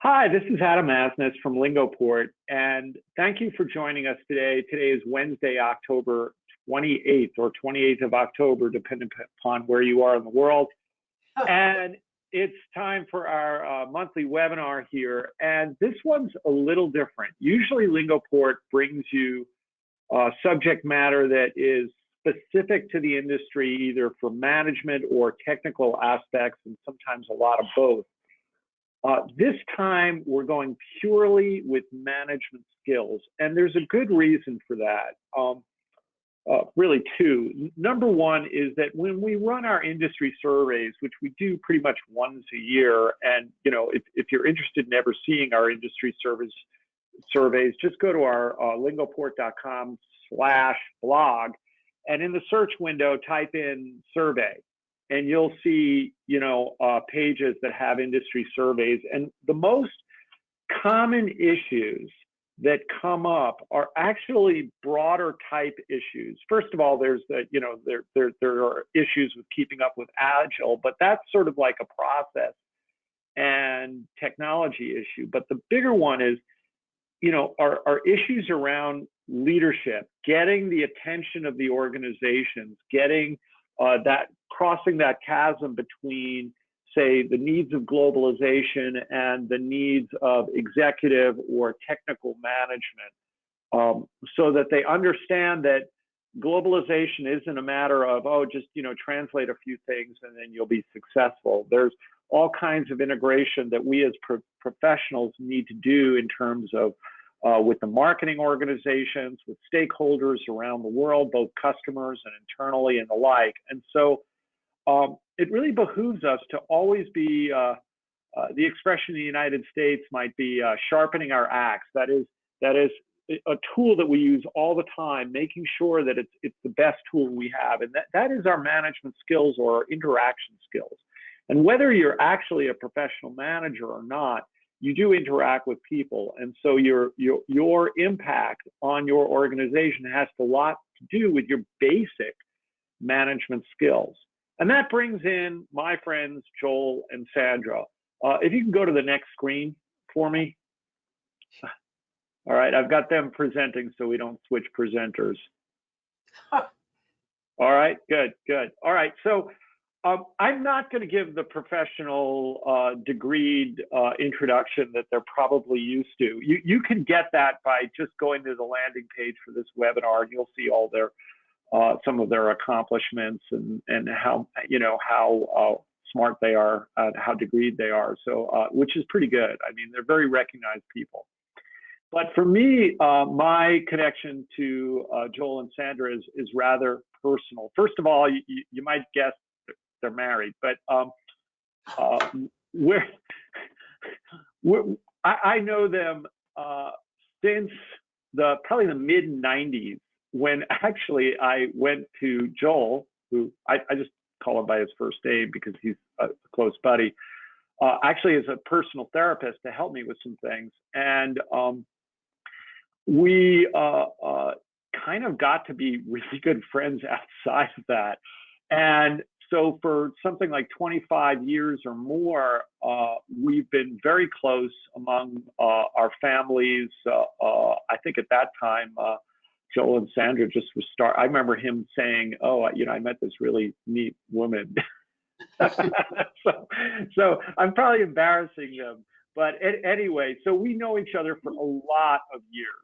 Hi, this is Asnes from Lingoport, and thank you for joining us today. Today is Wednesday, October 28th or 28th of October, depending upon where you are in the world. And it's time for our monthly webinar here. And this one's a little different. Usually Lingoport brings you subject matter that is specific to the industry, either for management or technical aspects, and sometimes a lot of both. This time, we're going purely with management skills, and there's a good reason for that. Really two. Number one is that when we run our industry surveys, which we do pretty much once a year, and if you're interested in ever seeing our industry surveys, just go to our lingoport.com/blog, and in the search window, type in survey. And you'll see, pages that have industry surveys. And the most common issues that come up are actually broader type issues. First of all, there's the, there are issues with keeping up with Agile, but that's sort of like a process and technology issue. But the bigger one is, are issues around leadership, getting the attention of the organizations, getting crossing that chasm between, say, the needs of globalization and the needs of executive or technical management, so that they understand that globalization isn't a matter of, just, translate a few things and then you'll be successful. There's all kinds of integration that we as professionals need to do in terms of with the marketing organizations, with stakeholders around the world, both customers and internally and the like. And so it really behooves us to always be, the expression in the United States might be sharpening our axe. That is a tool that we use all the time, making sure that it's the best tool we have. And that is our management skills or our interaction skills. And whether you're actually a professional manager or not, you do interact with people. And so your impact on your organization has a lot to do with your basic management skills. And that brings in my friends, Joel and Sandra. If you can go to the next screen for me. All right, I've got them presenting so we don't switch presenters. All right, good. All right, so I'm not going to give the professional degreed introduction that they're probably used to. You can get that by just going to the landing page for this webinar, and you'll see all their some of their accomplishments and how smart they are, how degreed they are. So which is pretty good. I mean, they're very recognized people. But for me, my connection to Joel and Sandra is rather personal. First of all, you might guess they're married, but I know them since probably the mid-90s, when actually I went to Joel, who I just call him by his first name because he's a close buddy, actually as a personal therapist to help me with some things. And we kind of got to be really good friends outside of that. And so for something like 25 years or more, we've been very close among our families. I think at that time, Joel and Sandra just was I remember him saying, I met this really neat woman. so I'm probably embarrassing them. But anyway, so we know each other for a lot of years.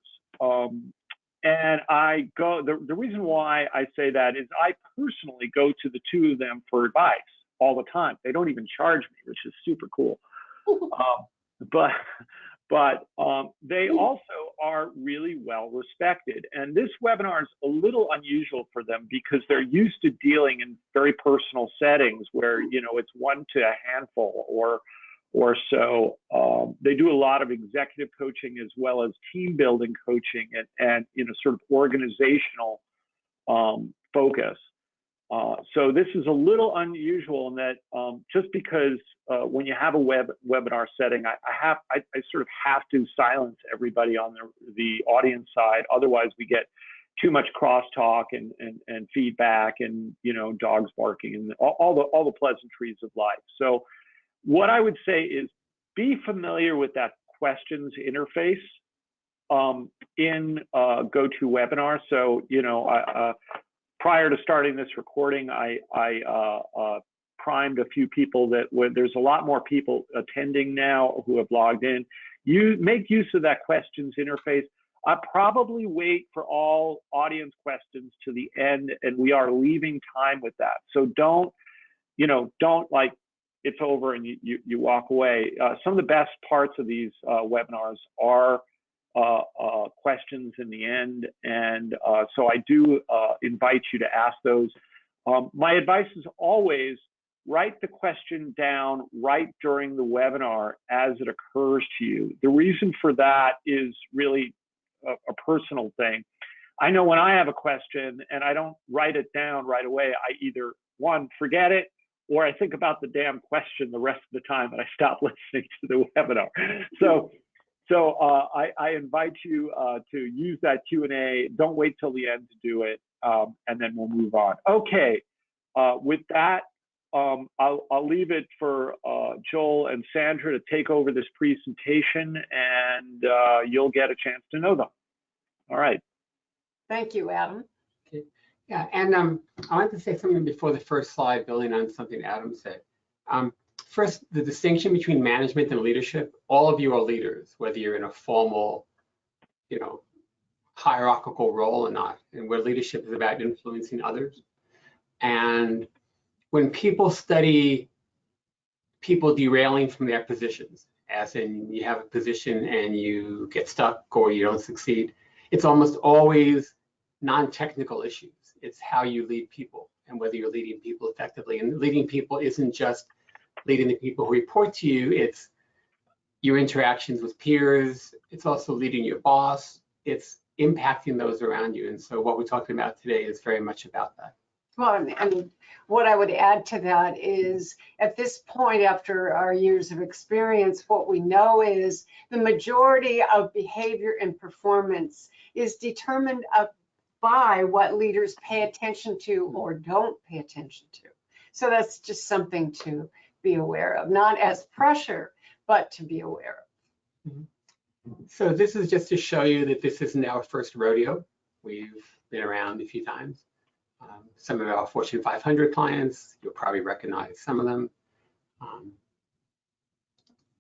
And the reason why I say that is I personally go to the two of them for advice all the time. They don't even charge me, which is super cool. But they also are really well respected. And this webinar is a little unusual for them because they're used to dealing in very personal settings where, it's one to a handful or so. They do a lot of executive coaching as well as team building coaching and sort of organizational focus. So this is a little unusual in that just because when you have a webinar setting, I sort of have to silence everybody on the audience side. Otherwise, we get too much crosstalk and feedback and dogs barking and all the pleasantries of life. So what I would say is be familiar with that questions interface in GoToWebinar. So, you know, prior to starting this recording, I primed a few people that there's a lot more people attending now who have logged in. You make use of that questions interface. I probably wait for all audience questions to the end, and we are leaving time with that. So don't, you know, don't like it's over and you walk away. Some of the best parts of these webinars are questions in the end, and so I do invite you to ask those. My advice is always write the question down right during the webinar as it occurs to you. The reason for that is really a personal thing. I know when I have a question and I don't write it down right away, I either, one, forget it, or I think about the damn question the rest of the time and I stop listening to the webinar. So I invite you to use that Q&A. Don't wait till the end to do it, and then we'll move on. Okay, with that, I'll leave it for Joel and Sandra to take over this presentation, and you'll get a chance to know them. All right. Thank you, Adam. Okay. Yeah, and I wanted to say something before the first slide, building on something Adam said. First, the distinction between management and leadership. All of you are leaders, whether you're in a formal, you know, hierarchical role or not, and where leadership is about influencing others. And when people study people derailing from their positions, as in you have a position and you get stuck or you don't succeed, it's almost always non-technical issues. It's how you lead people and whether you're leading people effectively. And leading people isn't just leading the people who report to you, it's your interactions with peers, it's also leading your boss, it's impacting those around you. And so what we're talking about today is very much about that. Well, and what I would add to that is, at this point, after our years of experience, what we know is the majority of behavior and performance is determined by what leaders pay attention to or don't pay attention to. So that's just something to be aware of, not as pressure, but to be aware of. Mm-hmm. So this is just to show you that this isn't our first rodeo. We've been around a few times. Some of our Fortune 500 clients, you'll probably recognize some of them.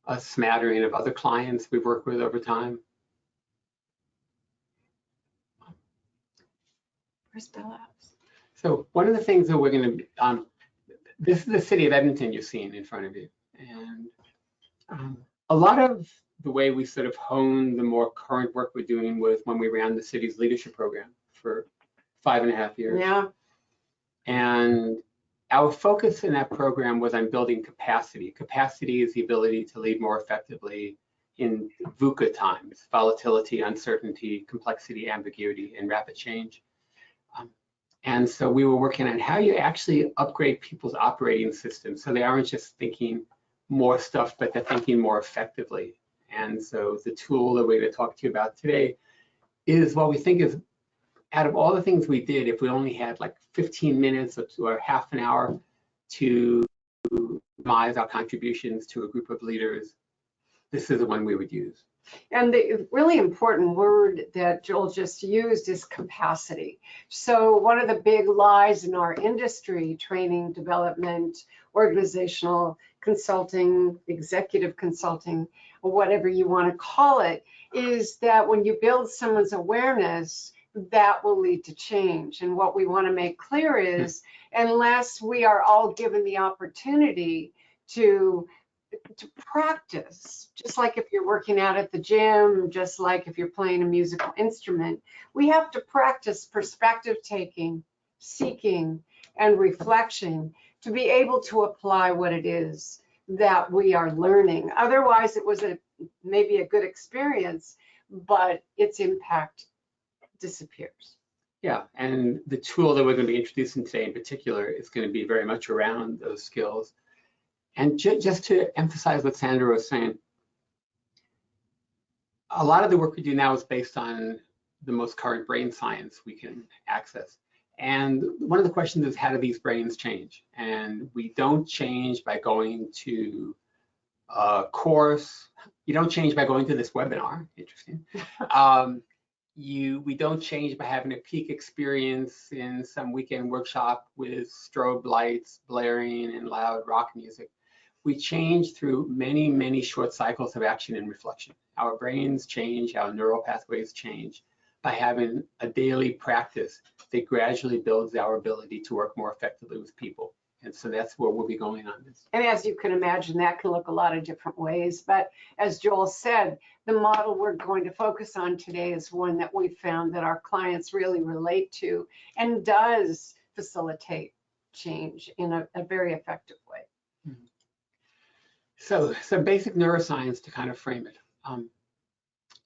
A smattering of other clients we've worked with over time. Where's Bell Labs? So one of the things that we're going to, this is the city of Edmonton you're seeing in front of you. And a lot of the way we sort of hone the more current work we're doing was when we ran the city's leadership program for 5.5 years. Yeah. And our focus in that program was on building capacity. Capacity is the ability to lead more effectively in VUCA times: volatility, uncertainty, complexity, ambiguity, and rapid change. And so we were working on how you actually upgrade people's operating systems so they aren't just thinking more stuff, but they're thinking more effectively. And so the tool that we're going to talk to you about today is what we think is, out of all the things we did, if we only had like 15 minutes or half an hour to optimize our contributions to a group of leaders, this is the one we would use. And the really important word that Joel just used is capacity. So one of the big lies in our industry, training, development, organizational consulting, executive consulting, or whatever you want to call it, is that when you build someone's awareness, that will lead to change. And what we want to make clear is, unless we are all given the opportunity to practice, just like if you're working out at the gym, just like if you're playing a musical instrument, we have to practice perspective taking, seeking, and reflection to be able to apply what it is that we are learning. Otherwise, it was maybe a good experience, but its impact disappears. Yeah, and the tool that we're going to be introducing today in particular is going to be very much around those skills. And just to emphasize what Sandra was saying, a lot of the work we do now is based on the most current brain science we can access. And one of the questions is, how do these brains change? And we don't change by going to course. You don't change by going to this webinar. Interesting. We don't change by having a peak experience in some weekend workshop with strobe lights blaring and loud rock music. We change through many, many short cycles of action and reflection. Our brains change, our neural pathways change by having a daily practice that gradually builds our ability to work more effectively with people. And so that's where we'll be going on this. And as you can imagine, that can look a lot of different ways. But as Joel said, the model we're going to focus on today is one that we found that our clients really relate to and does facilitate change in a very effective way. So some basic neuroscience to kind of frame it.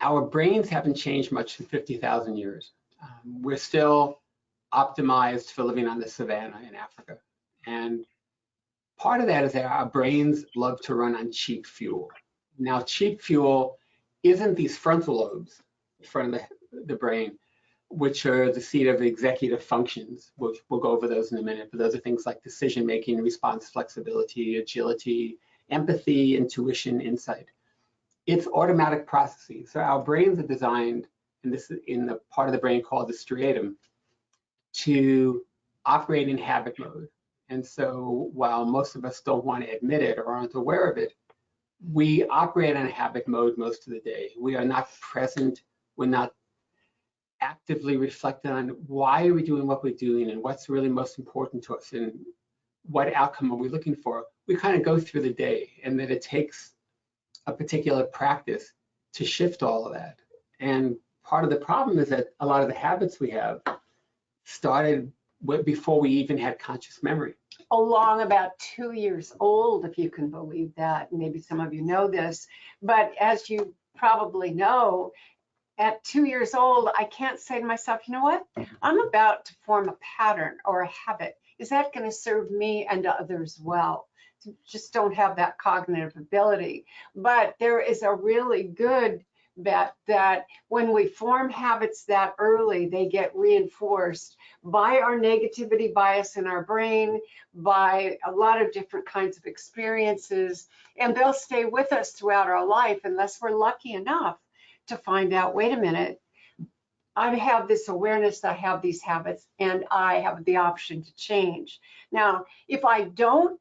Our brains haven't changed much in 50,000 years. We're still optimized for living on the savannah in Africa. And part of that is that our brains love to run on cheap fuel. Now, cheap fuel isn't these frontal lobes in front of the brain, which are the seat of executive functions. We'll go over those in a minute, but those are things like decision-making, response flexibility, agility, empathy, intuition, insight. It's automatic processes. So our brains are designed, and this is in the part of the brain called the striatum, to operate in habit mode. And so while most of us don't want to admit it or aren't aware of it, we operate in a habit mode most of the day. We are not present. We're not actively reflecting on why are we doing what we're doing and what's really most important to us and what outcome are we looking for. We kind of go through the day, and then it takes a particular practice to shift all of that. And part of the problem is that a lot of the habits we have started before we even had conscious memory. Along about 2 years old, if you can believe that. Maybe some of you know this, but as you probably know, at 2 years old, I can't say to myself, you know what? I'm about to form a pattern or a habit. Is that going to serve me and others well? Just don't have that cognitive ability. But there is a really good bet that when we form habits that early, they get reinforced by our negativity bias in our brain, by a lot of different kinds of experiences, and they'll stay with us throughout our life unless we're lucky enough to find out, wait a minute, I have this awareness that I have these habits and I have the option to change. Now, if I don't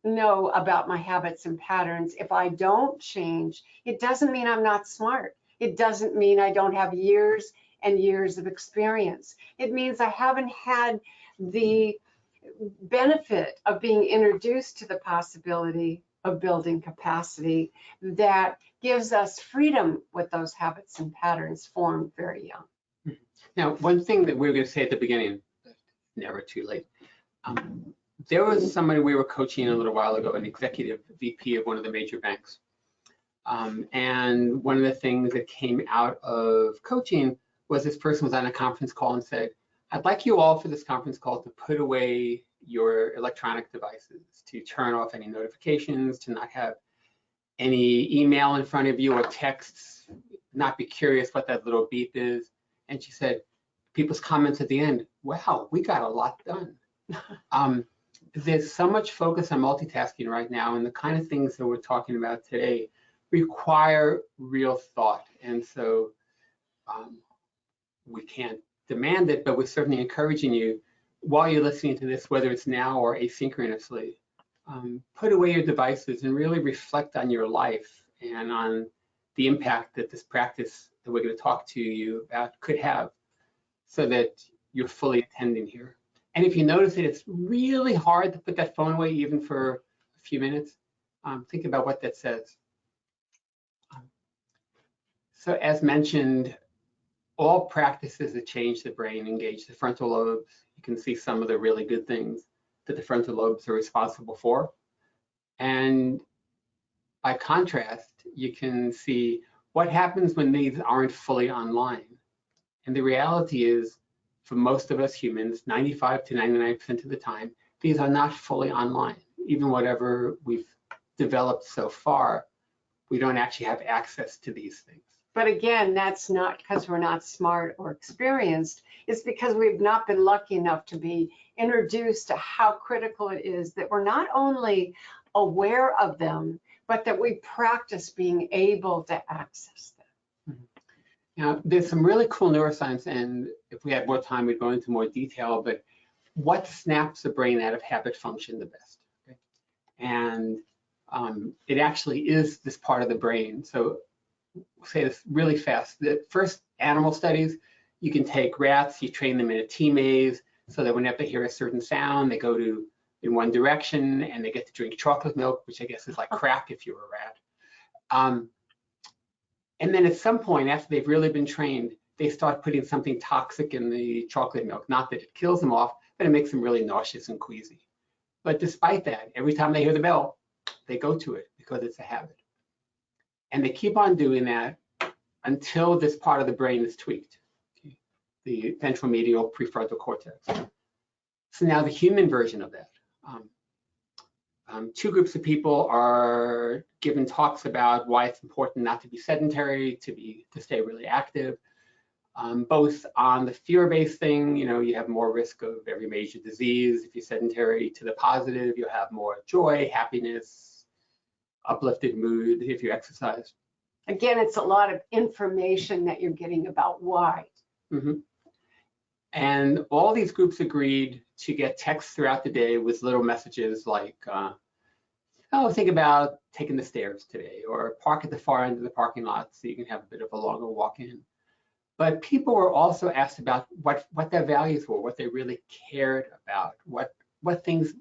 know about my habits and patterns, if I don't change, it doesn't mean I'm not smart. It doesn't mean I don't have years and years of experience. It means I haven't had the benefit of being introduced to the possibility of building capacity that gives us freedom with those habits and patterns formed very young. Now, one thing that we were going to say at the beginning, never too late. There was somebody we were coaching a little while ago, an executive VP of one of the major banks. And one of the things that came out of coaching was this person was on a conference call and said, I'd like you all for this conference call to put away your electronic devices, to turn off any notifications, to not have any email in front of you or texts, not be curious what that little beep is. And she said, people's comments at the end, wow, we got a lot done. There's so much focus on multitasking right now, and the kind of things that we're talking about today require real thought. And so we can't demand it, but we're certainly encouraging you while you're listening to this, whether it's now or asynchronously, put away your devices and really reflect on your life and on the impact that this practice that we're going to talk to you about could have, so that you're fully attending here. And if you notice that it's really hard to put that phone away even for a few minutes, think about what that says. So as mentioned, all practices that change the brain engage the frontal lobes. You can see some of the really good things that the frontal lobes are responsible for. And by contrast, you can see what happens when these aren't fully online. And the reality is, for most of us humans, 95 to 99% of the time, these are not fully online. Even whatever we've developed so far, we don't actually have access to these things. But again, that's not because we're not smart or experienced. It's because we've not been lucky enough to be introduced to how critical it is that we're not only aware of them, but that we practice being able to access them. Now, there's some really cool neuroscience, and if we had more time, we'd go into more detail, but what snaps the brain out of habit function the best? Okay? And it actually is this part of the brain. So say this really fast. The first animal studies, you can take rats, you train them in a T maze, so that whenever they hear a certain sound, they go in one direction, and they get to drink chocolate milk, which I guess is like crack if you're a rat. And then at some point, after they've really been trained, they start putting something toxic in the chocolate milk. Not that it kills them off, but it makes them really nauseous and queasy. But despite that, every time they hear the bell, they go to it because it's a habit. And they keep on doing that until this part of the brain is tweaked, okay? The ventral medial prefrontal cortex. So now the human version of that. Two groups of people are given talks about why it's important not to be sedentary, to stay really active. Both on the fear-based thing, you have more risk of every major disease if you're sedentary, to the positive, you'll have more joy, happiness, uplifted mood if you exercise. Again, it's a lot of information that you're getting about why. Mm-hmm. And all these groups agreed to get texts throughout the day with little messages like, oh, think about taking the stairs today, or park at the far end of the parking lot so you can have a bit of a longer walk in. But people were also asked about what their values were, what they really cared about, what things,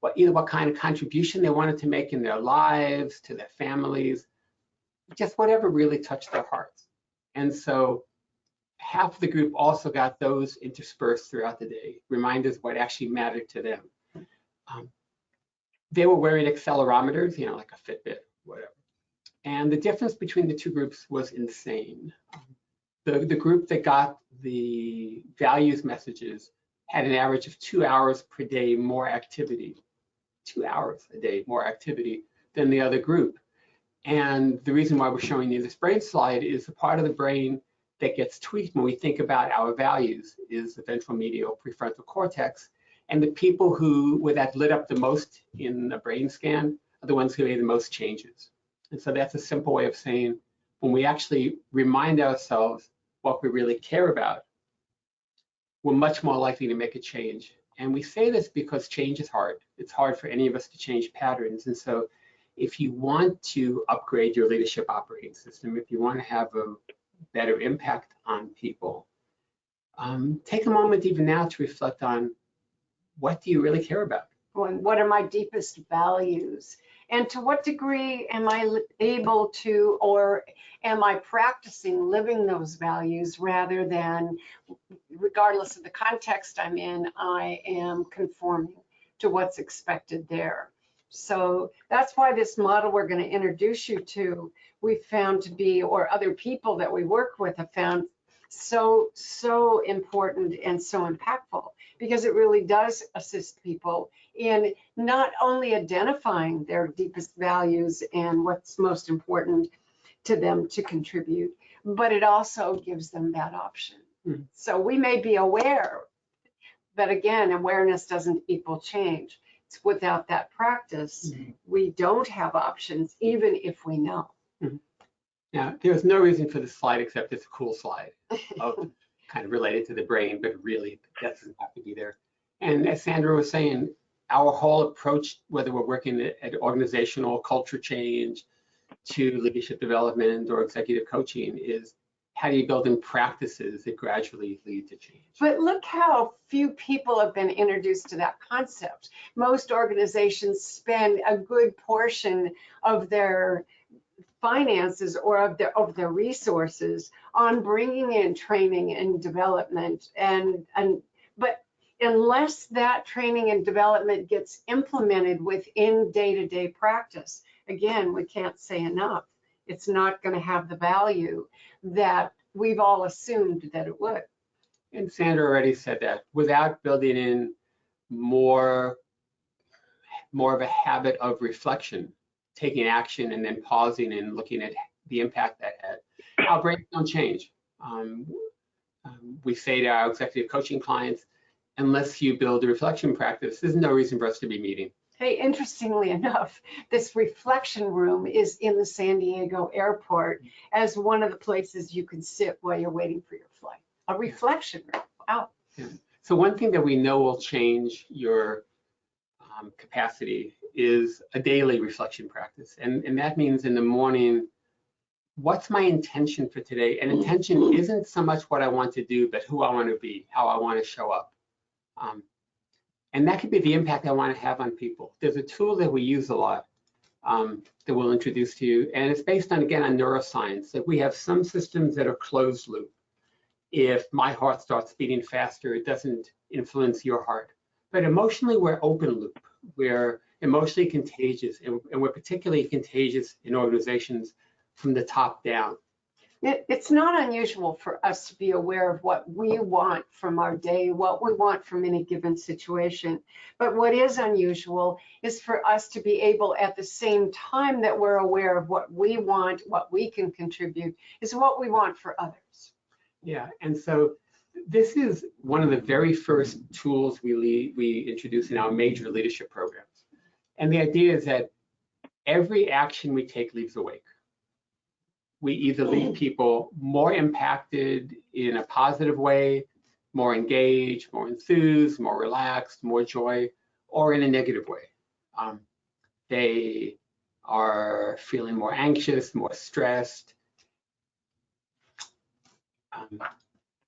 what kind of contribution they wanted to make in their lives, to their families, just whatever really touched their hearts. And so half of the group also got those interspersed throughout the day, reminders of what actually mattered to them. They were wearing accelerometers, like a Fitbit, whatever. And the difference between the two groups was insane. The group that got the values messages had an average of 2 hours per day more activity, 2 hours a day more activity than the other group. And the reason why we're showing you this brain slide is the part of the brain that gets tweaked when we think about our values is the ventral medial prefrontal cortex. And the people who were that lit up the most in a brain scan are the ones who made the most changes. And so that's a simple way of saying, when we actually remind ourselves what we really care about, we're much more likely to make a change. And we say this because change is hard. It's hard for any of us to change patterns. And so if you want to upgrade your leadership operating system, if you want to have a better impact on people, take a moment even now to reflect on, what do you really care about? What are my deepest values? And to what degree am I able to, or am I practicing living those values rather than, regardless of the context I'm in, I am conforming to what's expected there. So that's why this model we're going to introduce you to, we found to be, or other people that we work with have found so important and so impactful, because it really does assist people in not only identifying their deepest values and what's most important to them to contribute, but it also gives them that option. Mm-hmm. So we may be aware, but again, awareness doesn't equal change. It's without that practice, mm-hmm. we don't have options, even if we know. Mm-hmm. Now, there's no reason for this slide except it's a cool slide of kind of related to the brain, but really that doesn't have to be there. And as Sandra was saying, our whole approach, whether we're working at organizational culture change to leadership development or executive coaching, is how do you build in practices that gradually lead to change? But look how few people have been introduced to that concept. Most organizations spend a good portion of their finances or of their resources on bringing in training and development, but unless that training and development gets implemented within day-to-day practice, again, we can't say enough, it's not going to have the value that we've all assumed that it would. And Sandra already said that without building in more of a habit of reflection, taking action and then pausing and looking at the impact that had, our brains don't change. We say to our executive coaching clients, unless you build a reflection practice, there's no reason for us to be meeting. Hey, interestingly enough, this reflection room is in the San Diego airport as one of the places you can sit while you're waiting for your flight. A reflection room. Wow. Yeah. So one thing that we know will change your capacity is a daily reflection practice. And that means in the morning, what's my intention for today? And intention isn't so much what I want to do, but who I want to be, how I want to show up. And that could be the impact I want to have on people. There's a tool that we use a lot that we'll introduce to you. And it's based on, again, on neuroscience, that we have some systems that are closed loop. If my heart starts beating faster, it doesn't influence your heart. But emotionally, we're open loop. We're emotionally contagious, and we're particularly contagious in organizations from the top down. It's not unusual for us to be aware of what we want from our day, what we want from any given situation. But what is unusual is for us to be able, at the same time that we're aware of what we want, what we can contribute, is what we want for others. Yeah, and so this is one of the very first tools we introduce in our major leadership programs. And the idea is that every action we take leaves a wake. We either leave people more impacted in a positive way, more engaged, more enthused, more relaxed, more joy, or in a negative way. They are feeling more anxious, more stressed.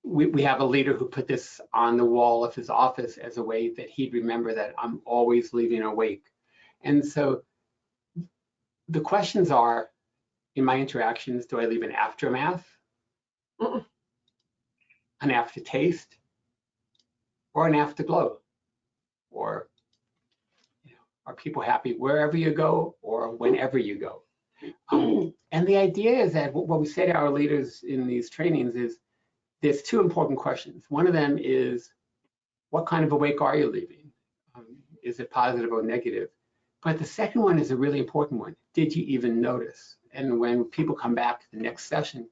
We have a leader who put this on the wall of his office as a way that he'd remember that I'm always leaving a wake. And so the questions are, in my interactions, do I leave an aftermath, an aftertaste, or an afterglow? Or, you know, are people happy wherever you go or whenever you go? And the idea is that what we say to our leaders in these trainings is there's two important questions. One of them is, what kind of a wake are you leaving? Is it positive or negative? But the second one is a really important one. Did you even notice? And when people come back to the next session,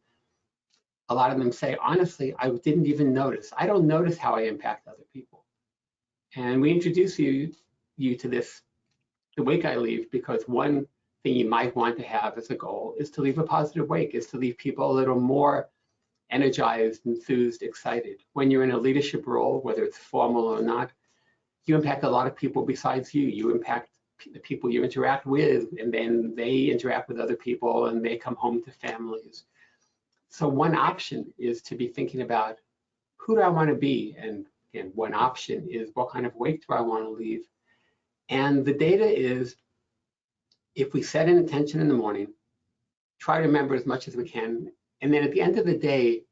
a lot of them say, honestly, I didn't even notice. I don't notice how I impact other people. And we introduce you to this, the wake I leave, because one thing you might want to have as a goal is to leave a positive wake, is to leave people a little more energized, enthused, excited. When you're in a leadership role, whether it's formal or not, you impact a lot of people besides you. You impact the people you interact with, and then they interact with other people and they come home to families. So one option is to be thinking about, who do I want to be? And again, one option is, what kind of wake do I want to leave? And the data is, if we set an intention in the morning, try to remember as much as we can, and then at the end of the day,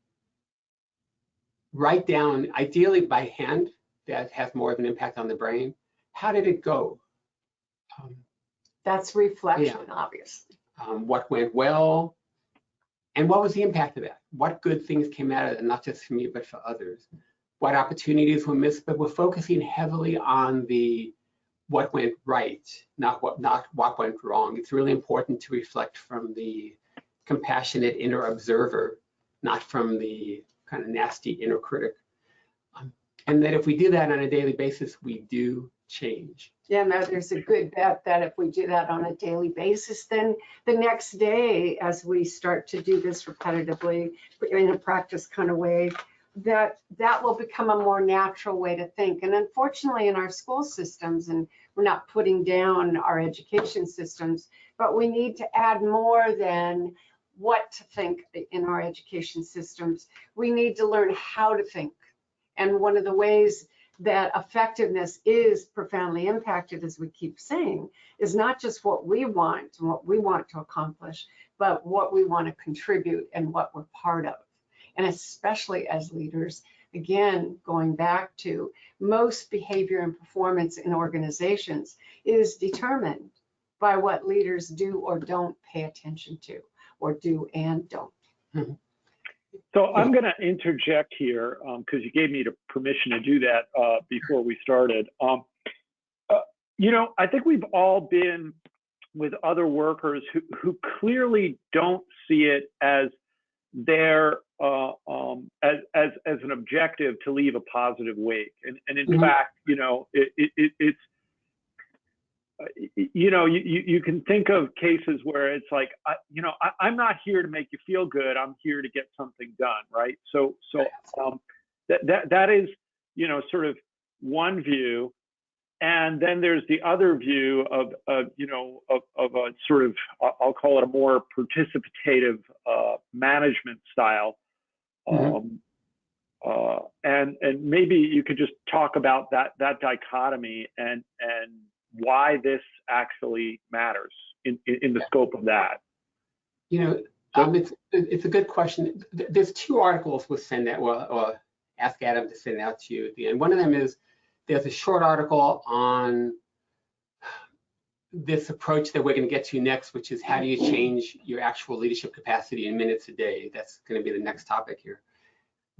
write down, ideally by hand, that has more of an impact on the brain. How did it go? That's reflection, yeah. Obviously. What went well? And what was the impact of that? What good things came out of it, not just for me, but for others? What opportunities were missed? But we're focusing heavily on the what went right, not what went wrong. It's really important to reflect from the compassionate inner observer, not from the kind of nasty inner critic. And that if we do that on a daily basis, we do change. Yeah, no, there's a good bet that if we do that on a daily basis, then the next day, as we start to do this repetitively in a practice kind of way, that will become a more natural way to think. And unfortunately, in our school systems, and we're not putting down our education systems, but we need to add more than what to think in our education systems. We need to learn how to think. And one of the ways that effectiveness is profoundly impacted, as we keep saying, is not just what we want and what we want to accomplish, but what we want to contribute and what we're part of. And especially as leaders, again, going back to most behavior and performance in organizations is determined by what leaders do or don't pay attention to, or do and don't. Mm-hmm. So I'm going to interject here because you gave me the permission to do that before we started. You know, I think we've all been with other workers who clearly don't see it as their as an objective to leave a positive wake, and in fact, you know, it's you know, you can think of cases where it's like, I'm not here to make you feel good. I'm here to get something done, right? So that is, you know, sort of one view. And then there's the other view of a sort of, I'll call it a more participative management style. Mm-hmm. And maybe you could just talk about that dichotomy and why this actually matters in the scope of that. You know, it's a good question. There's two articles we'll send out, or ask Adam to send out to you at the end. One of them is, there's a short article on this approach that we're going to get to next, which is how do you change your actual leadership capacity in minutes a day? That's going to be the next topic here.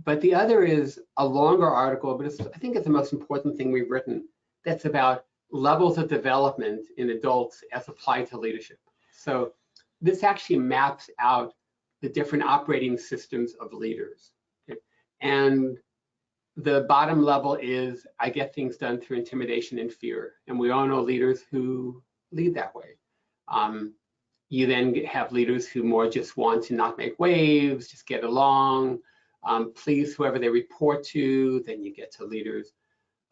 But the other is a longer article, but I think it's the most important thing we've written, that's about levels of development in adults as applied to leadership. So this actually maps out the different operating systems of leaders. Okay? And the bottom level is, I get things done through intimidation and fear. And we all know leaders who lead that way. You then have leaders who more just want to not make waves, just get along, please whoever they report to. Then you get to leaders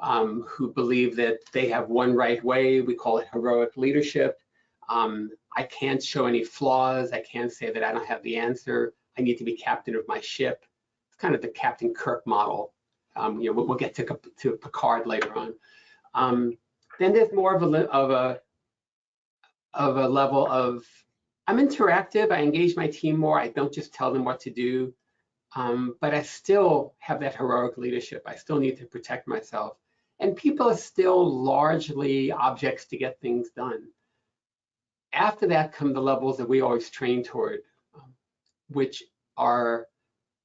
who believe that they have one right way. We call it heroic leadership. I can't show any flaws. I can't say that I don't have the answer. I need to be captain of my ship. It's kind of the Captain Kirk model. You know, we'll get to Picard later on. Then there's more of a level of, I'm interactive. I engage my team more. I don't just tell them what to do, but I still have that heroic leadership. I still need to protect myself. And people are still largely objects to get things done. After that come the levels that we always train toward, which are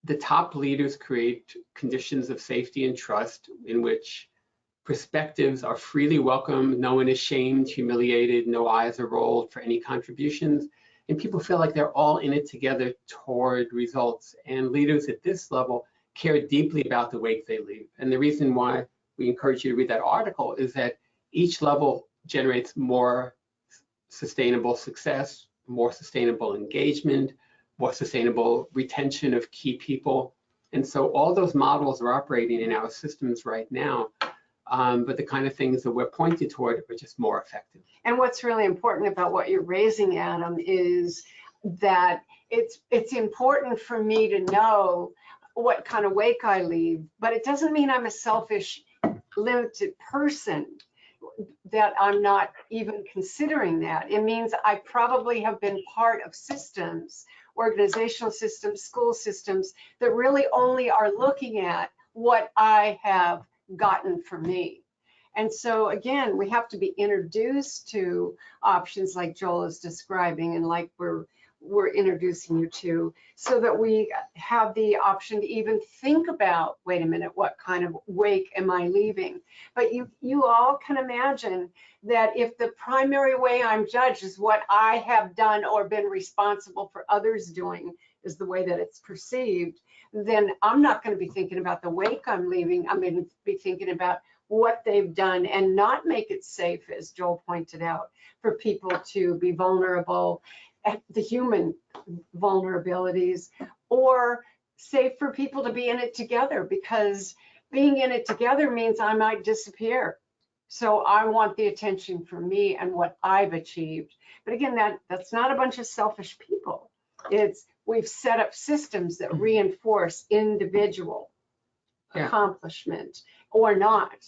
the top leaders create conditions of safety and trust in which perspectives are freely welcomed, no one is shamed, humiliated, no eyes are rolled for any contributions, and people feel like they're all in it together toward results. And leaders at this level care deeply about the wake they leave. And the reason why we encourage you to read that article is that each level generates more sustainable success, more sustainable engagement, more sustainable retention of key people. And so all those models are operating in our systems right now, but the kind of things that we're pointed toward are just more effective. And what's really important about what you're raising, Adam, is that it's important for me to know what kind of wake I leave, but it doesn't mean I'm a selfish, limited person, that I'm not even considering that. It means I probably have been part of systems, organizational systems, school systems, that really only are looking at what I have gotten for me. And so again, we have to be introduced to options like Joel is describing and like we're introducing you to, so that we have the option to even think about, wait a minute, what kind of wake am I leaving? But you all can imagine that if the primary way I'm judged is what I have done or been responsible for others doing, is the way that it's perceived, then I'm not going to be thinking about the wake I'm leaving. I'm going to be thinking about what they've done and not make it safe, as Joel pointed out, for people to be vulnerable, the human vulnerabilities, or safe for people to be in it together, because being in it together means I might disappear. So I want the attention for me and what I've achieved. But again, that's not a bunch of selfish people. We've set up systems that reinforce individual accomplishment or not.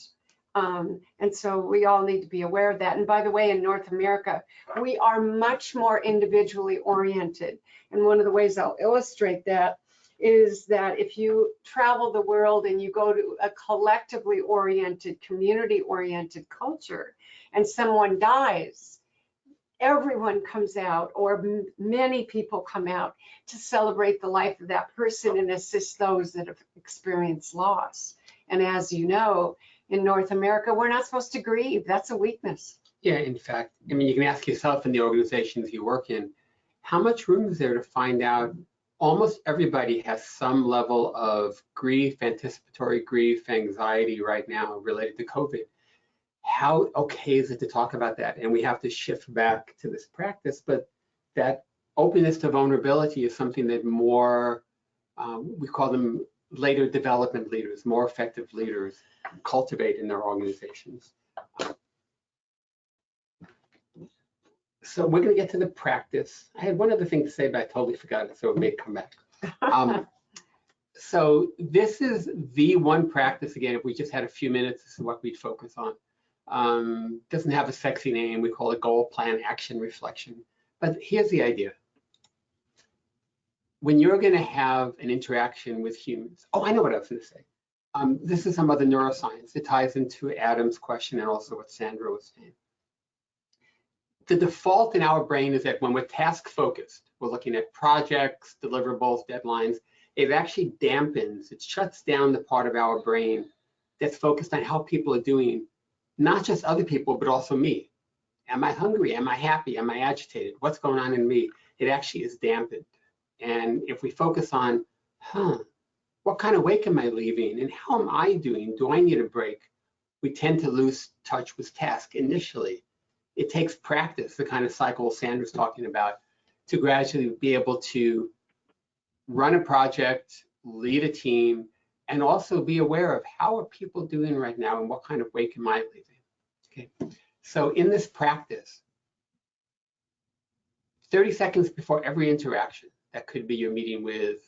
And so we all need to be aware of that. And by the way, in North America, we are much more individually oriented. And one of the ways I'll illustrate that is that if you travel the world and you go to a collectively oriented, community-oriented culture, and someone dies, everyone comes out, or many people come out to celebrate the life of that person and assist those that have experienced loss. And as you know, in North America, we're not supposed to grieve. That's a weakness. Yeah, in fact, I mean, you can ask yourself in the organizations you work in, how much room is there to find out almost everybody has some level of grief, anticipatory grief, anxiety right now related to COVID. how okay is it to talk about that? And we have to shift back to this practice, but that openness to vulnerability is something that more, we call them later development leaders, more effective leaders cultivate in their organizations. So we're going to get to the practice. I had one other thing to say, but I totally forgot it, so it may come back. So this is the one practice, again, if we just had a few minutes, this is what we'd focus on. Doesn't have a sexy name. We call it goal, plan, action, reflection. But here's the idea. When you're going to have an interaction with humans, oh, I know what I was going to say. This is some other neuroscience. It ties into Adam's question and also what Sandra was saying. The default in our brain is that when we're task focused, we're looking at projects, deliverables, deadlines, it actually dampens, it shuts down the part of our brain that's focused on how people are doing, not just other people, but also me. Am I hungry? Am I happy? Am I agitated? What's going on in me? It actually is dampened. And if we focus on, what kind of wake am I leaving? And how am I doing? Do I need a break? We tend to lose touch with task initially. It takes practice, the kind of cycle Sandra's talking about, to gradually be able to run a project, lead a team, and also be aware of how are people doing right now and what kind of wake am I leaving. Okay, so in this practice, 30 seconds before every interaction, that could be your meeting with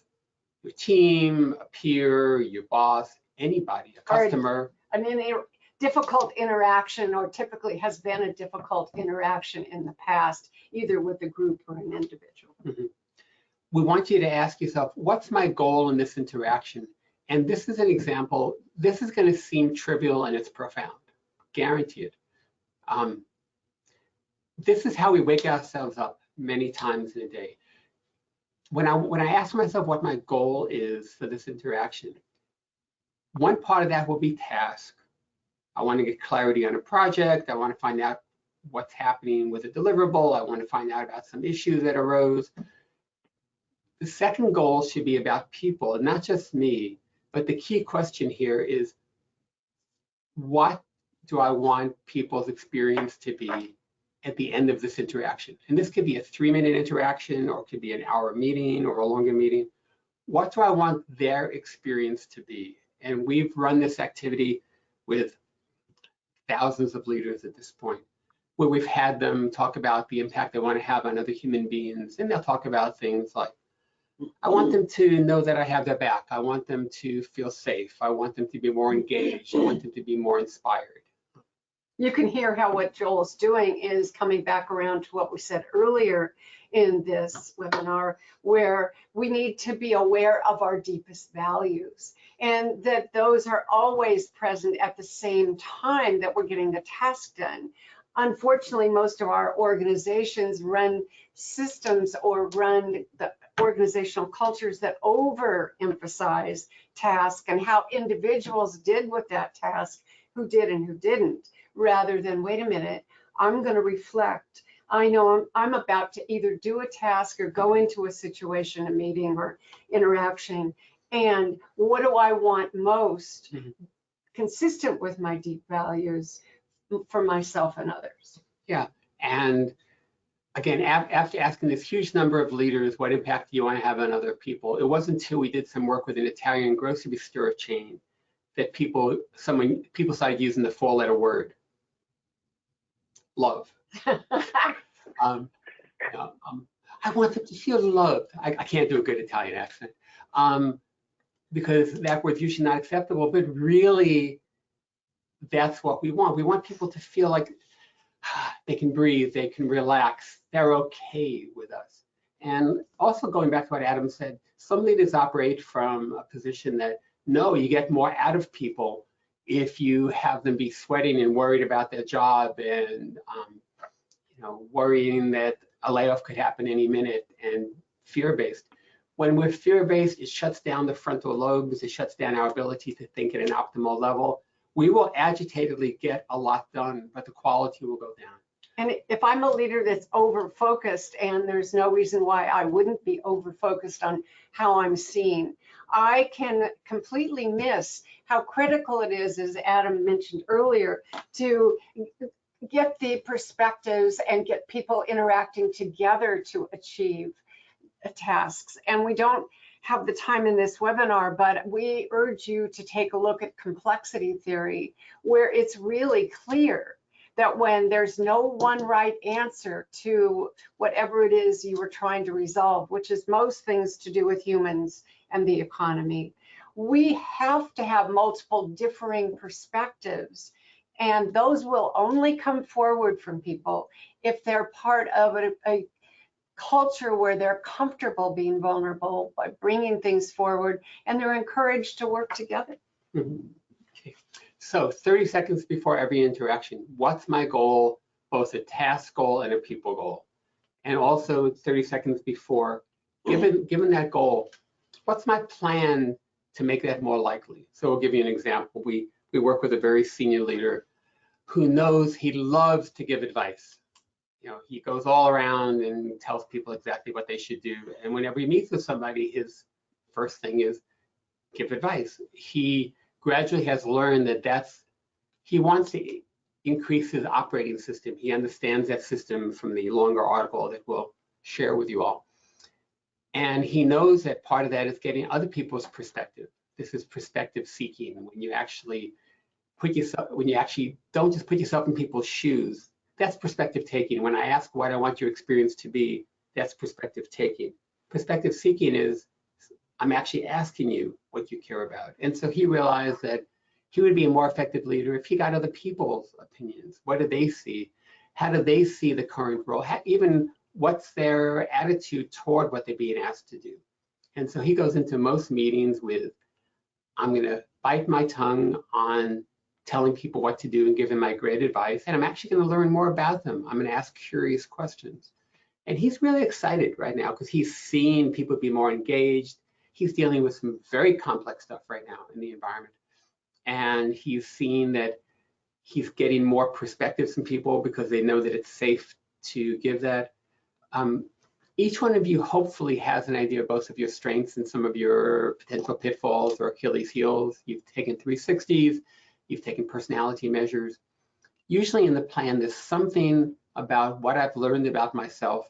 your team, a peer, your boss, anybody, a customer. Difficult interaction, or typically has been a difficult interaction in the past, either with a group or an individual. Mm-hmm. We want you to ask yourself, what's my goal in this interaction? And this is an example. This is going to seem trivial and it's profound, guaranteed. This is how we wake ourselves up many times in a day. When I ask myself what my goal is for this interaction, one part of that will be task. I want to get clarity on a project. I want to find out what's happening with a deliverable. I want to find out about some issue that arose. The second goal should be about people, and not just me, but the key question here is, what do I want people's experience to be at the end of this interaction? And this could be a 3-minute interaction, or it could be an hour meeting or a longer meeting. What do I want their experience to be? And we've run this activity with thousands of leaders at this point, where we've had them talk about the impact they want to have on other human beings. And they'll talk about things like, I want them to know that I have their back. I want them to feel safe. I want them to be more engaged. I want them to be more inspired. You can hear how what Joel's doing is coming back around to what we said earlier in this webinar, where we need to be aware of our deepest values, and that those are always present at the same time that we're getting the task done. Unfortunately, most of our organizations run systems or run the organizational cultures that overemphasize task and how individuals did with that task, who did and who didn't, rather than, wait a minute, I'm going to reflect. I know I'm about to either do a task or go into a situation, a meeting or interaction, and what do I want most, consistent with my deep values for myself and others. Yeah, and again, after asking this huge number of leaders, what impact do you want to have on other people? It wasn't until we did some work with an Italian grocery store chain that people started using the 4-letter word, love. I want them to feel loved. I can't do a good Italian accent because that word's usually not acceptable, but really that's what we want. We want people to feel like they can breathe, they can relax, they're okay with us. And also going back to what Adam said, some leaders operate from a position that, no, you get more out of people if you have them be sweating and worried about their job and worrying that a layoff could happen any minute, and fear-based. When we're fear-based, it shuts down the frontal lobes, it shuts down our ability to think at an optimal level. We will agitatedly get a lot done, but the quality will go down. And if I'm a leader that's over-focused, and there's no reason why I wouldn't be over-focused on how I'm seen, I can completely miss how critical it is, as Adam mentioned earlier, to get the perspectives and get people interacting together to achieve tasks. And we don't have the time in this webinar, but we urge you to take a look at complexity theory, where it's really clear that when there's no one right answer to whatever it is you were trying to resolve, which is most things to do with humans and the economy, we have to have multiple differing perspectives. And those will only come forward from people if they're part of a culture where they're comfortable being vulnerable by bringing things forward, and they're encouraged to work together. Mhm. Okay. So 30 seconds before every interaction, what's my goal, both a task goal and a people goal? And also 30 seconds before, given that goal, what's my plan to make that more likely? So we'll give you an example. We work with a very senior leader who knows he loves to give advice. You know, he goes all around and tells people exactly what they should do. And whenever he meets with somebody, his first thing is give advice. He gradually has learned that he wants to increase his operating system. He understands that system from the longer article that we'll share with you all. And he knows that part of that is getting other people's perspective. This is perspective seeking. When you actually don't just put yourself in people's shoes, that's perspective taking. When I ask what I want your experience to be, that's perspective taking. Perspective seeking is, I'm actually asking you what you care about. And so he realized that he would be a more effective leader if he got other people's opinions. What do they see? How do they see the current role? Even what's their attitude toward what they're being asked to do? And so he goes into most meetings with, I'm going to bite my tongue on telling people what to do and giving my great advice, and I'm actually going to learn more about them. I'm going to ask curious questions. And he's really excited right now because he's seeing people be more engaged. He's dealing with some very complex stuff right now in the environment. And he's seeing that he's getting more perspectives from people because they know that it's safe to give that. Each one of you hopefully has an idea both of your strengths and some of your potential pitfalls or Achilles heels. You've taken 360s, you've taken personality measures. Usually in the plan, there's something about what I've learned about myself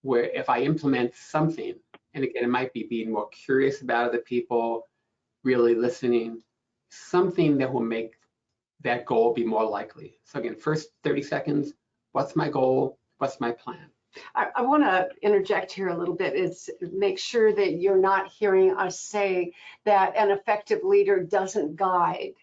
where if I implement something, and again, it might be being more curious about other people, really listening, something that will make that goal be more likely. So again, first 30 seconds, what's my goal? What's my plan? I want to interject here a little bit. Is make sure that you're not hearing us say that an effective leader doesn't guide.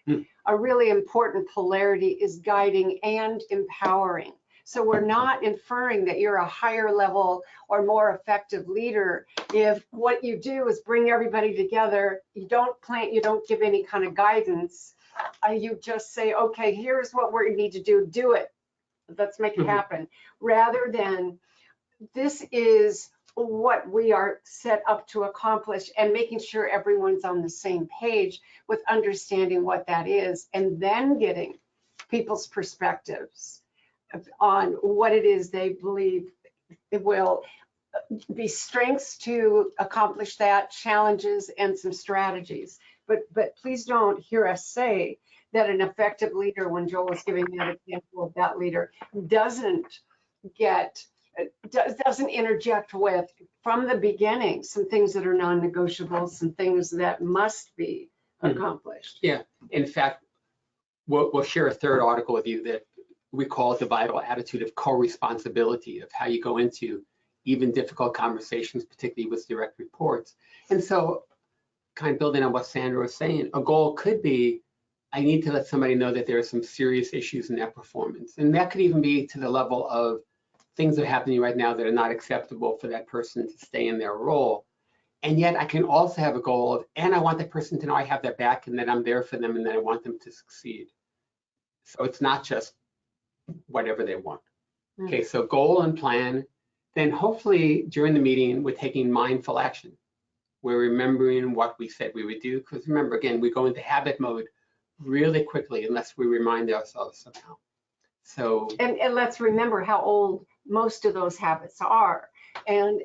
A really important polarity is guiding and empowering. So we're not inferring that you're a higher level or more effective leader if what you do is bring everybody together. You don't plant, you don't give any kind of guidance. You just say, okay, here's what we need to do, do it. Let's make it happen. Rather than this is what we are set up to accomplish, and making sure everyone's on the same page with understanding what that is, and then getting people's perspectives on what it is they believe it will be strengths to accomplish that, challenges, and some strategies. But please don't hear us say that an effective leader, when Joel was giving that example of that leader, doesn't interject with, from the beginning, some things that are non-negotiable, some things that must be accomplished. Yeah, in fact, we'll share a third article with you that we call it the vital attitude of co-responsibility, of how you go into even difficult conversations, particularly with direct reports. And so, kind of building on what Sandra was saying, a goal could be, I need to let somebody know that there are some serious issues in their performance. And that could even be to the level of things that are happening right now that are not acceptable for that person to stay in their role. And yet I can also have a goal of, and I want that person to know I have their back and that I'm there for them and that I want them to succeed. So it's not just whatever they want. Okay, so goal and plan. Then hopefully during the meeting, we're taking mindful action. We're remembering what we said we would do. Because remember, again, we go into habit mode really quickly unless we remind ourselves somehow. So and let's remember how old most of those habits are. And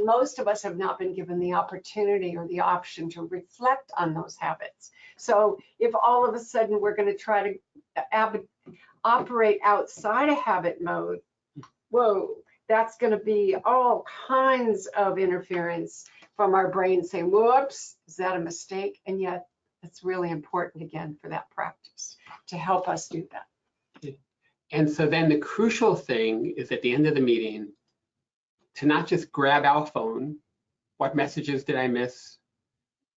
most of us have not been given the opportunity or the option to reflect on those habits. So if all of a sudden we're going to try to operate outside of habit mode, whoa, that's going to be all kinds of interference from our brain saying, whoops, is that a mistake? And yet it's really important, again, for that practice to help us do that. And so then the crucial thing is at the end of the meeting to not just grab our phone, what messages did I miss,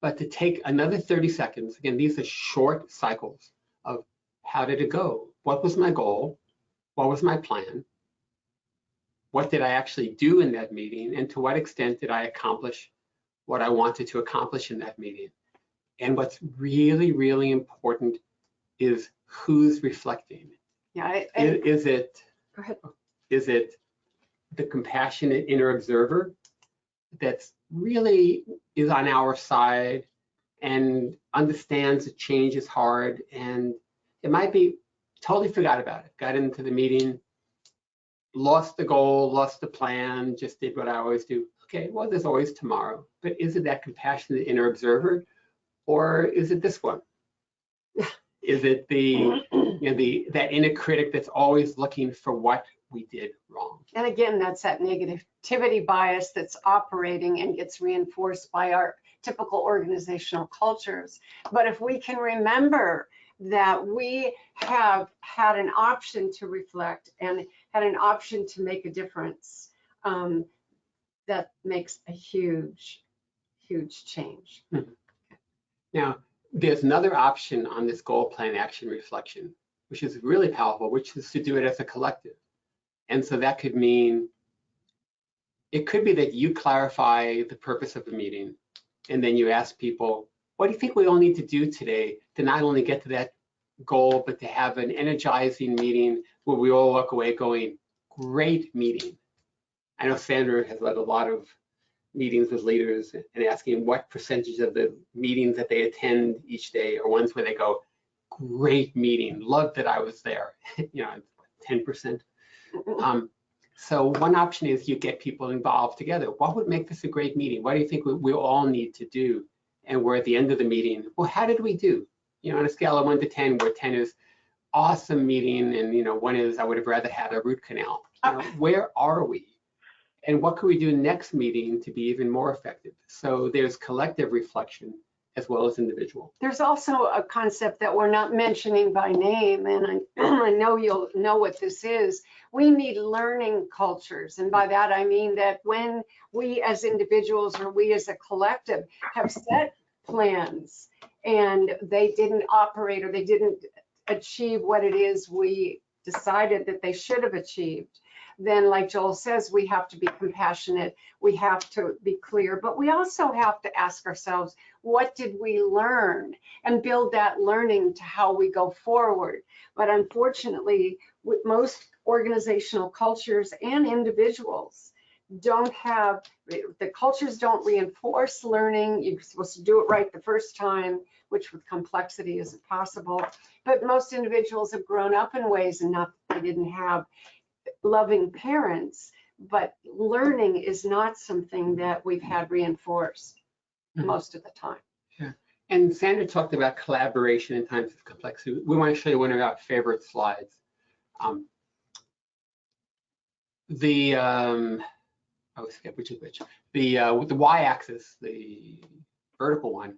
but to take another 30 seconds. Again, these are short cycles of how did it go? What was my goal? What was my plan? What did I actually do in that meeting? And to what extent did I accomplish what I wanted to accomplish in that meeting? And what's really, really important is who's reflecting. Yeah, Is it go ahead. Is it the compassionate inner observer that's really is on our side and understands that change is hard, and it might be totally forgot about it, got into the meeting, lost the goal, lost the plan, just did what I always do. Okay, well, there's always tomorrow. But is it that compassionate inner observer, or is it this one? Is it that inner critic that's always looking for what we did wrong? And again, that's that negativity bias that's operating and gets reinforced by our typical organizational cultures. But if we can remember that we have had an option to reflect and had an option to make a difference, that makes a huge, huge change. Mm-hmm. Now, there's another option on this goal, plan, action, reflection, which is really powerful, which is to do it as a collective. And so that could mean, it could be that you clarify the purpose of the meeting, and then you ask people, what do you think we all need to do today to not only get to that goal, but to have an energizing meeting where we all walk away going, great meeting. I know Sandra has led a lot of meetings with leaders and asking what percentage of the meetings that they attend each day are ones where they go, great meeting, love that I was there, 10%. So one option is you get people involved together. What would make this a great meeting? What do you think we all need to do? And we're at the end of the meeting, well, how did we do? On a scale of 1 to 10, where 10 is awesome meeting, and 1 is I would have rather had a root canal. Where are we? And what can we do next meeting to be even more effective? So there's collective reflection as well as individual. There's also a concept that we're not mentioning by name, and I know you'll know what this is. We need learning cultures, and by that I mean that when we as individuals or we as a collective have set plans and they didn't operate or they didn't achieve what it is we decided that they should have achieved, then like Joel says, we have to be compassionate, we have to be clear, but we also have to ask ourselves, what did we learn? And build that learning to how we go forward. But unfortunately, with most organizational cultures and individuals don't have, the cultures don't reinforce learning. You're supposed to do it right the first time, which with complexity isn't possible. But most individuals have grown up in ways, and not that they didn't have loving parents, but learning is not something that we've had reinforced most of the time. Yeah. And Sandra talked about collaboration in times of complexity. We want to show you one of our favorite slides. I always forget which is which. The y-axis, the vertical one,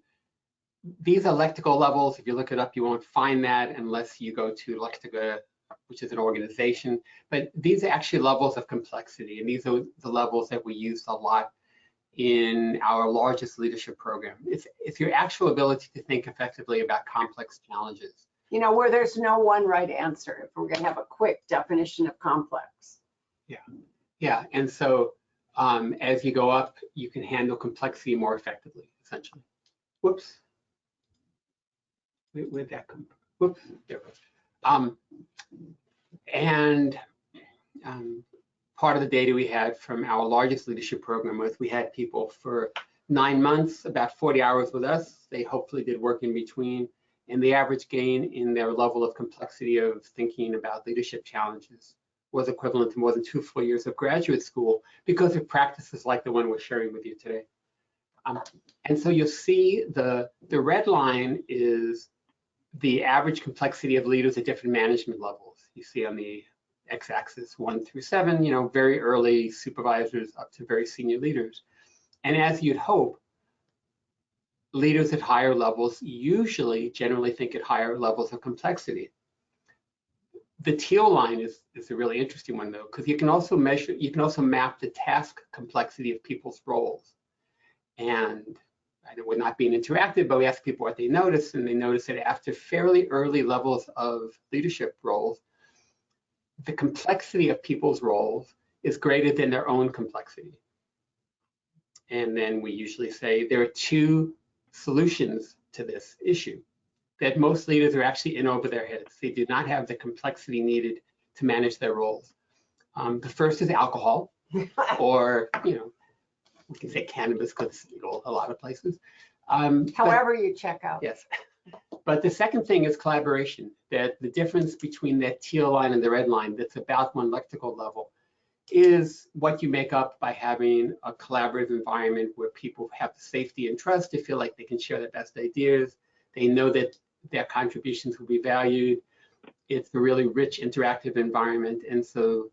these are electrical levels. If you look it up, you won't find that unless you go to Electrica, which is an organization. But these are actually levels of complexity, and these are the levels that we use a lot in our largest leadership program. It's your actual ability to think effectively about complex challenges. Where there's no one right answer, if we're going to have a quick definition of complex. Yeah, and so as you go up, you can handle complexity more effectively, essentially. Whoops. Where'd that come from? Whoops, there it goes. Part of the data we had from our largest leadership program was we had people for 9 months, about 40 hours with us. They hopefully did work in between, and the average gain in their level of complexity of thinking about leadership challenges was equivalent to more than 2 full years of graduate school because of practices like the one we're sharing with you today. And so you'll see the red line is the average complexity of leaders at different management levels. You see on the x-axis 1 through 7, you know, very early supervisors up to very senior leaders. And as you'd hope, leaders at higher levels usually generally think at higher levels of complexity. The teal line is a really interesting one though, because you can also map the task complexity of people's roles. And I know we're not being interactive, but we ask people what they notice, and they notice that after fairly early levels of leadership roles, the complexity of people's roles is greater than their own complexity. And then we usually say there are 2 solutions to this issue that most leaders are actually in over their heads. They do not have the complexity needed to manage their roles. The first is alcohol, or, you know, we can say cannabis because it's legal a lot of places. However you check out. Yes. But the second thing is collaboration, that the difference between that teal line and the red line that's about one lexical level is what you make up by having a collaborative environment where people have the safety and trust to feel like they can share their best ideas. They know that their contributions will be valued. It's a really rich interactive environment. And so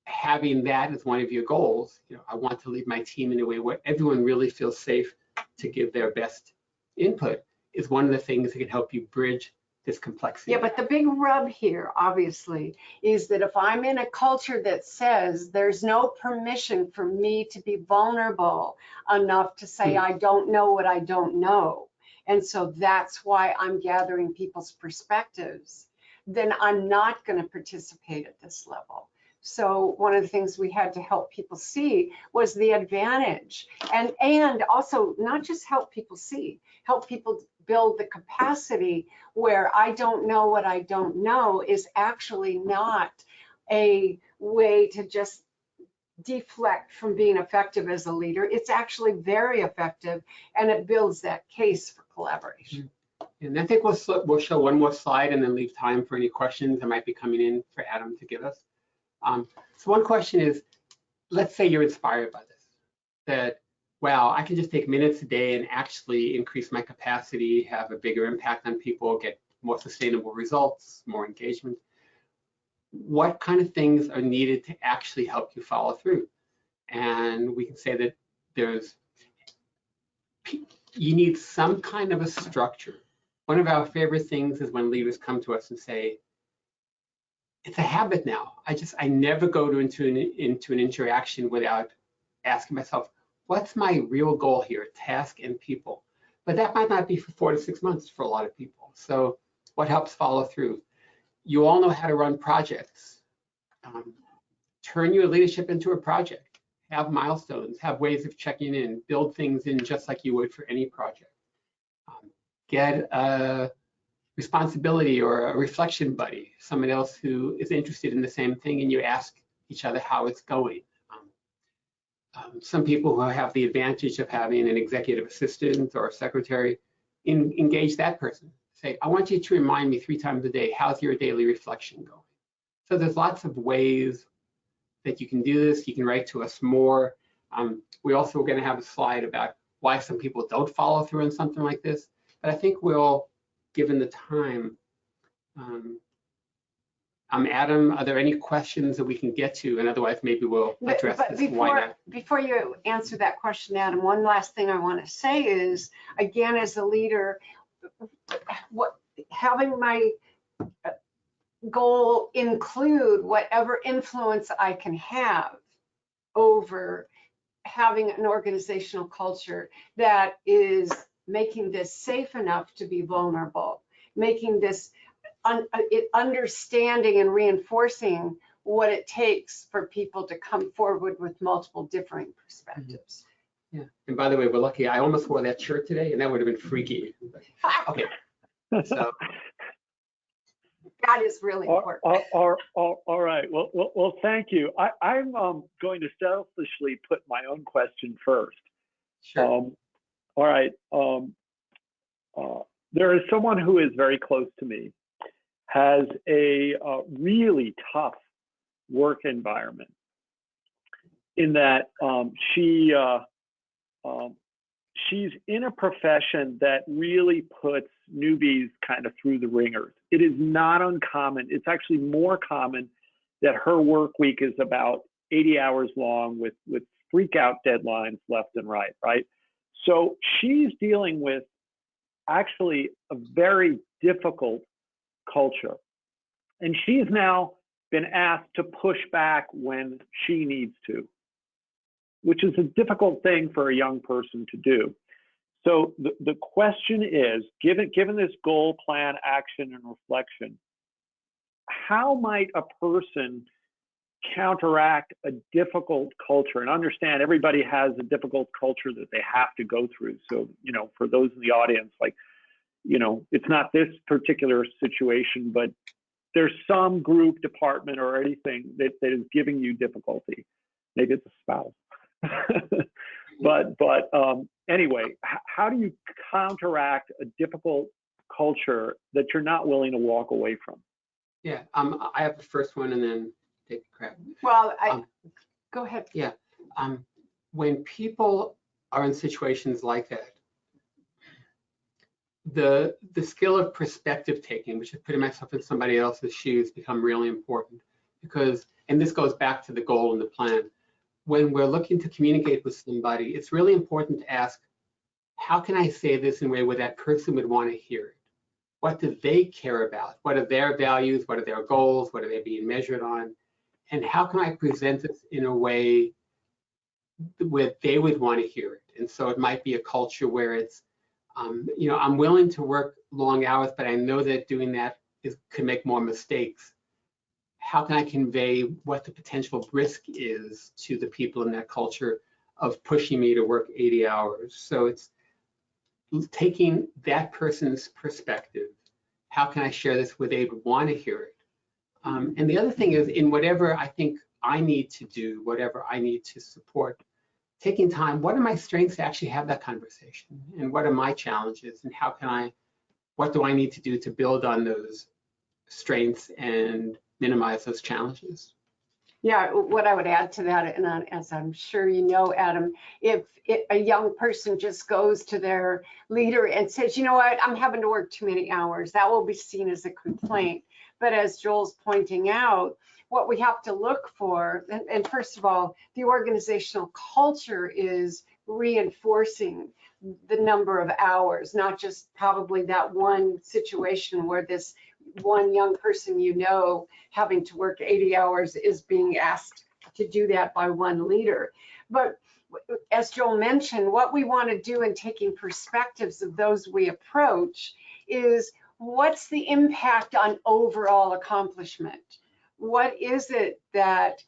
having that as one of your goals, you know, I want to lead my team in a way where everyone really feels safe to give their best input, is one of the things that can help you bridge this complexity. Yeah, but the big rub here, obviously, is that if I'm in a culture that says there's no permission for me to be vulnerable enough to say I don't know what I don't know, and so that's why I'm gathering people's perspectives, then I'm not going to participate at this level. So one of the things we had to help people see was the advantage, and also not just help people see, help people build the capacity where I don't know what I don't know is actually not a way to just deflect from being effective as a leader. It's actually very effective, and it builds that case for collaboration. And I think we'll show one more slide and then leave time for any questions that might be coming in for Adam to give us. So one question is, let's say you're inspired by this, that, wow, I can just take minutes a day and actually increase my capacity, have a bigger impact on people, get more sustainable results, more engagement. What kind of things are needed to actually help you follow through? And we can say that you need some kind of a structure. One of our favorite things is when leaders come to us and say, it's a habit now. I never go into an interaction without asking myself, what's my real goal here, task and people? But that might not be for 4 to 6 months for a lot of people. So what helps follow through? You all know how to run projects. Turn your leadership into a project. Have milestones, have ways of checking in, build things in just like you would for any project. Get a responsibility or a reflection buddy, someone else who is interested in the same thing, and you ask each other how it's going. Some people who have the advantage of having an executive assistant or a secretary, engage that person. Say, I want you to remind me 3 times a day, how's your daily reflection going? So there's lots of ways that you can do this. You can write to us more. We also are going to have a slide about why some people don't follow through on something like this. But I think we'll, given the time, Adam, are there any questions that we can get to? And otherwise, maybe we'll address this. Before you answer that question, Adam, one last thing I want to say is, again, as a leader, having my goal include whatever influence I can have over having an organizational culture that is making this safe enough to be vulnerable, making this understanding and reinforcing what it takes for people to come forward with multiple differing perspectives. Yeah, and by the way, we're lucky. I almost wore that shirt today, and that would have been freaky. Okay, so that is really important. All right. Well, thank you. I'm going to selfishly put my own question first. Sure. All right. there is someone who is very close to me, has a really tough work environment in that she's in a profession that really puts newbies kind of through the ringers. It is not uncommon. It's actually more common that her work week is about 80 hours long with freak out deadlines left and right, right? So she's dealing with actually a very difficult culture. And she's now been asked to push back when she needs to, which is a difficult thing for a young person to do. So the question is, given this goal, plan, action, and reflection, how might a person counteract a difficult culture? And understand everybody has a difficult culture that they have to go through. So, you know, for those in the audience, like, you know, it's not this particular situation, but there's some group, department, or anything that is giving you difficulty. Maybe it's a spouse. but anyway, how do you counteract a difficult culture that you're not willing to walk away from? Yeah, I have the first one and then take a crack. Well, go ahead. Yeah, when people are in situations like that, the skill of perspective taking, which is putting myself in somebody else's shoes, become really important because, and this goes back to the goal and the plan. When we're looking to communicate with somebody, it's really important to ask, how can I say this in a way where that person would want to hear it? What do they care about? What are their values? What are their goals? What are they being measured on? And how can I present this in a way where they would want to hear it? And so it might be a culture where it's, you know, I'm willing to work long hours, but I know that doing that could make more mistakes. How can I convey what the potential risk is to the people in that culture of pushing me to work 80 hours? So it's taking that person's perspective. How can I share this where they would want to hear it? And the other thing is, in whatever I think I need to do, whatever I need to support, taking time, what are my strengths to actually have that conversation? And what are my challenges? And how can what do I need to do to build on those strengths and minimize those challenges? Yeah, what I would add to that, and as I'm sure you know, Adam, if a young person just goes to their leader and says, you know what, I'm having to work too many hours, that will be seen as a complaint. But as Joel's pointing out, what we have to look for, and first of all, the organizational culture is reinforcing the number of hours, not just probably that one situation where this one young person, you know, having to work 80 hours is being asked to do that by one leader. But as Joel mentioned, what we want to do in taking perspectives of those we approach is, what's the impact on overall accomplishment? What is it that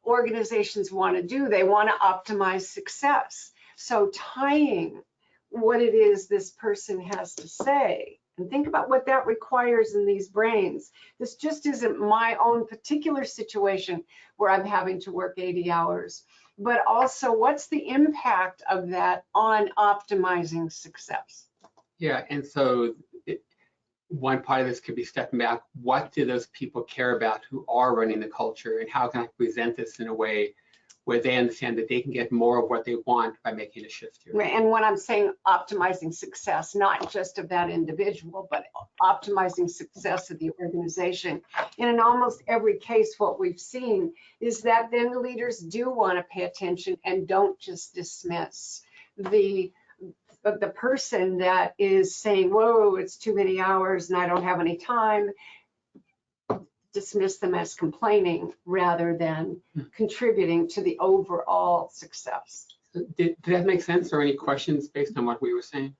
organizations want to do? They want to optimize success. So tying what it is this person has to say, and think about what that requires in these brains. This just isn't my own particular situation where I'm having to work 80 hours, but also what's the impact of that on optimizing success? Yeah, and so one part of this could be stepping back. What do those people care about who are running the culture, and how can I present this in a way where they understand that they can get more of what they want by making a shift here? And when I'm saying optimizing success, not just of that individual, but optimizing success of the organization. And in almost every case, what we've seen is that then leaders do want to pay attention and don't just dismiss the person that is saying, whoa, it's too many hours and I don't have any time. Dismiss them as complaining rather than contributing to the overall success. Did that make sense, or any questions based on what we were saying?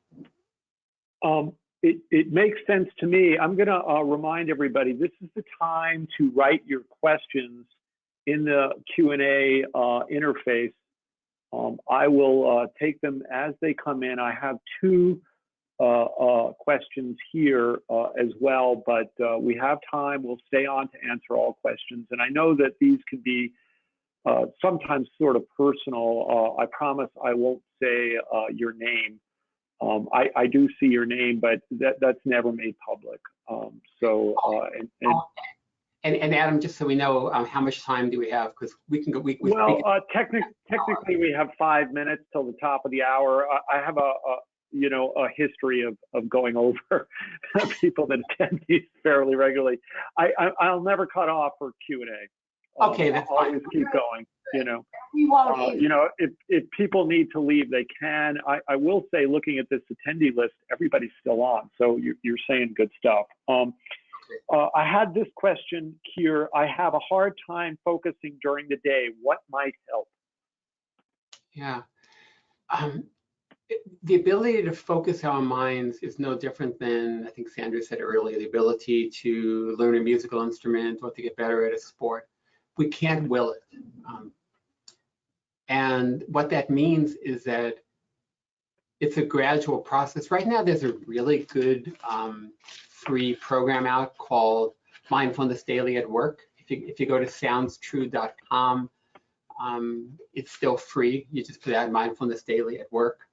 It makes sense to me. I'm going to remind everybody, this is the time to write your questions in the Q&A interface. I will take them as they come in. I have two questions here as well, but we have time. We'll stay on to answer all questions. And I know that these can be sometimes sort of personal. I promise I won't say your name, I do see your name, but that's never made public. And Adam, just so we know, how much time do we have? Because we can go. Technically, we have 5 minutes till the top of the hour. I have a history of going over people that attend these fairly regularly. I'll never cut off for Q&A. Okay, that's fine. Always keep going. We won't if people need to leave, they can. I will say, looking at this attendee list, everybody's still on, so you're saying good stuff. I had this question here. I have a hard time focusing during the day. What might help? Yeah. The ability to focus our minds is no different than, I think Sandra said earlier, the ability to learn a musical instrument or to get better at a sport. We can't will it. And what that means is that it's a gradual process. Right now, there's a really good free program out called Mindfulness Daily at Work. If you go to soundstrue.com, it's still free. You just put out Mindfulness Daily at Work.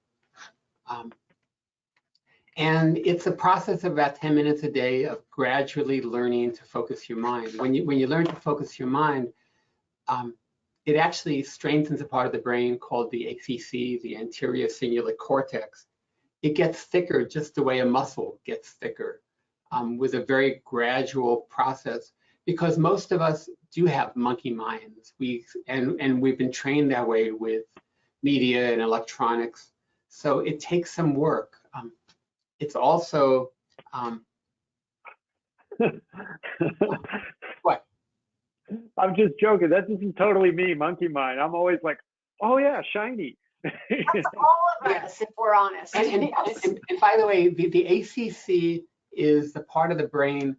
And it's a process of about 10 minutes a day of gradually learning to focus your mind. When you learn to focus your mind, it actually strengthens a part of the brain called the ACC, the anterior cingulate cortex. It gets thicker just the way a muscle gets thicker, with a very gradual process, because most of us do have monkey minds. And we've been trained that way with media and electronics. So it takes some work. It's also what? I'm just joking. That isn't totally me, monkey mind. I'm always like, oh yeah, shiny. That's all of us, if we're honest. And by the way, the ACC is the part of the brain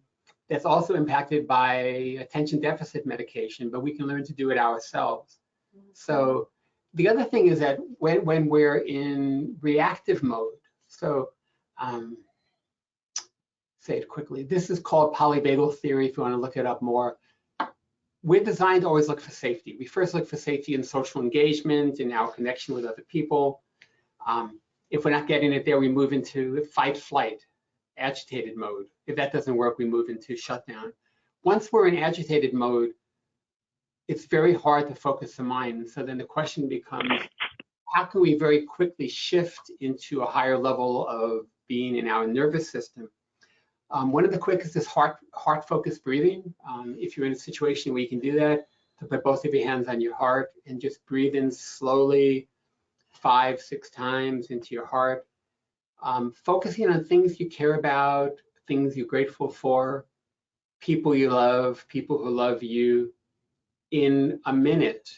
that's also impacted by attention deficit medication, but we can learn to do it ourselves. So the other thing is that when we're in reactive mode, so say it quickly, this is called polyvagal theory if you want to look it up more. We're designed to always look for safety. We first look for safety in social engagement, in our connection with other people. If we're not getting it there, we move into fight, flight, agitated mode. If that doesn't work, we move into shutdown. Once we're in agitated mode, it's very hard to focus the mind. So then the question becomes, how can we very quickly shift into a higher level of being in our nervous system? One of the quickest is heart-focused breathing. If you're in a situation where you can do that, to put both of your hands on your heart and just breathe in slowly 5-6 times into your heart. Focusing on things you care about, things you're grateful for, people you love, people who love you. In a minute,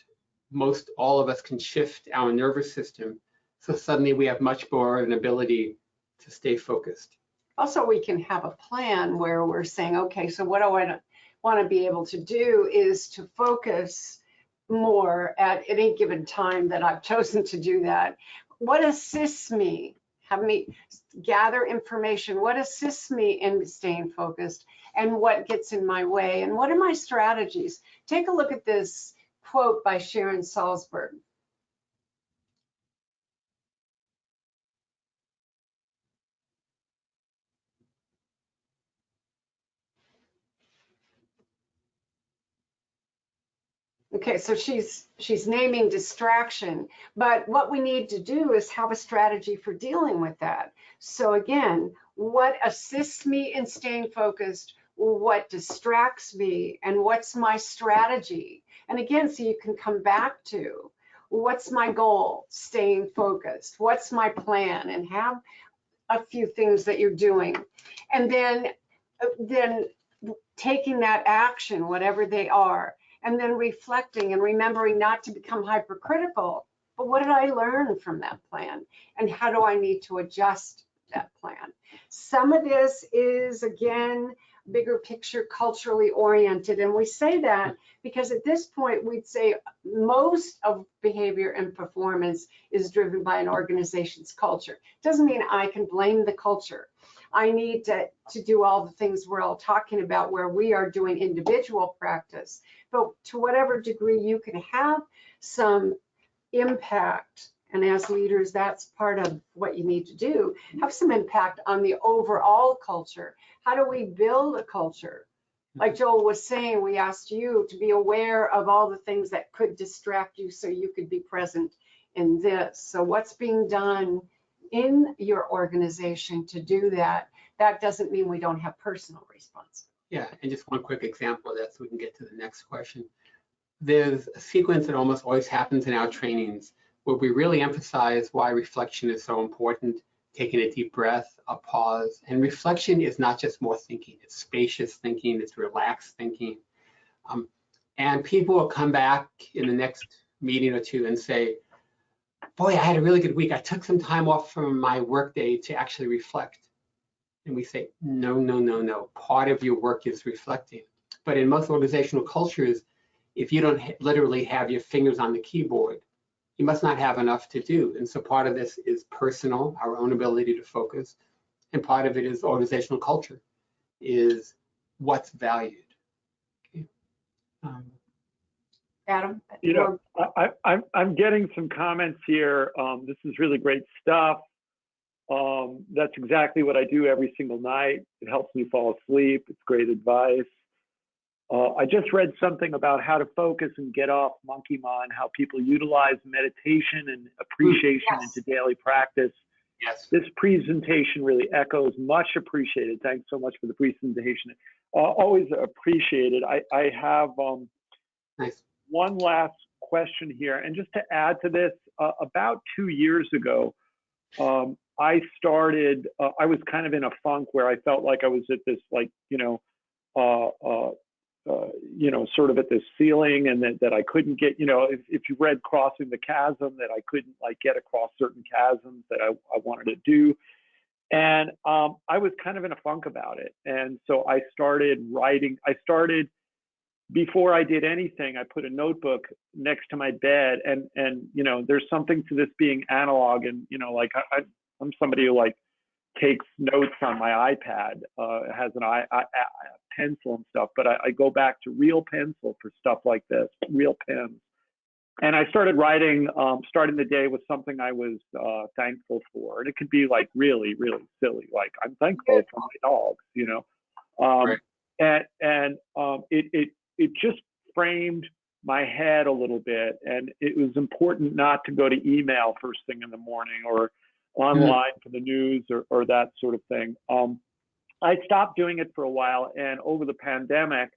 most all of us can shift our nervous system. So suddenly we have much more of an ability to stay focused. Also, we can have a plan where we're saying, okay, so what I want to be able to do is to focus more at any given time that I've chosen to do that. What assists me? Have me gather information. What assists me in staying focused, and what gets in my way, and what are my strategies? Take a look at this quote by Sharon Salzberg. Okay, so she's naming distraction, but what we need to do is have a strategy for dealing with that. So again, what assists me in staying focused, what distracts me, and what's my strategy? And again, so you can come back to what's my goal, staying focused, what's my plan, and have a few things that you're doing. And then taking that action, whatever they are, and then reflecting and remembering not to become hypercritical, but what did I learn from that plan? And how do I need to adjust that plan? Some of this is, again, bigger picture, culturally oriented. And we say that because at this point, we'd say most of behavior and performance is driven by an organization's culture. Doesn't mean I can blame the culture. I need to do all the things we're all talking about where we are doing individual practice. But to whatever degree you can have some impact And as leaders, that's part of what you need to do. Have some impact on the overall culture. How do we build a culture? Like Joel was saying, we asked you to be aware of all the things that could distract you so you could be present in this. So what's being done in your organization to do that? That doesn't mean we don't have personal responsibility. Yeah, and just one quick example of that so we can get to the next question. There's a sequence that almost always happens in our trainings where we really emphasize why reflection is so important, taking a deep breath, a pause. And reflection is not just more thinking, it's spacious thinking, it's relaxed thinking. And people will come back in the next meeting or two and say, boy, I had a really good week. I took some time off from my workday to actually reflect. And we say, no, no, no, no. Part of your work is reflecting. But in most organizational cultures, if you don't literally have your fingers on the keyboard, you must not have enough to do. And so part of this is personal, our own ability to focus. And part of it is organizational culture, is what's valued. Okay. Adam? You know, I'm getting some comments here. This is really great stuff. That's exactly what I do every single night. It helps me fall asleep. It's great advice. I just read something about how to focus and get off monkey mind, how people utilize meditation and appreciation into daily practice. Yes. This presentation really echoes, much appreciated. Thanks so much for the presentation. Always appreciated. I have Nice. one last question here. And just to add to this, about 2 years ago, I started, I was kind of in a funk where I felt like I was at this, like, sort of at this ceiling, and that I couldn't get, if you read Crossing the Chasm, that I couldn't like get across certain chasms that I wanted to do. And I was kind of in a funk about it. And so I started writing. Before I did anything, I put a notebook next to my bed, and there's something to this being analog, and like I'm somebody who like takes notes on my iPad, has an pencil and stuff, but I go back to real pencil for stuff like this, real pens. And I started writing, starting the day with something I was thankful for, and it could be like really, really silly, like I'm thankful for my dogs, Right. and it just framed my head a little bit, and it was important not to go to email first thing in the morning or online for the news or that sort of thing. I stopped doing it for a while, and over the pandemic,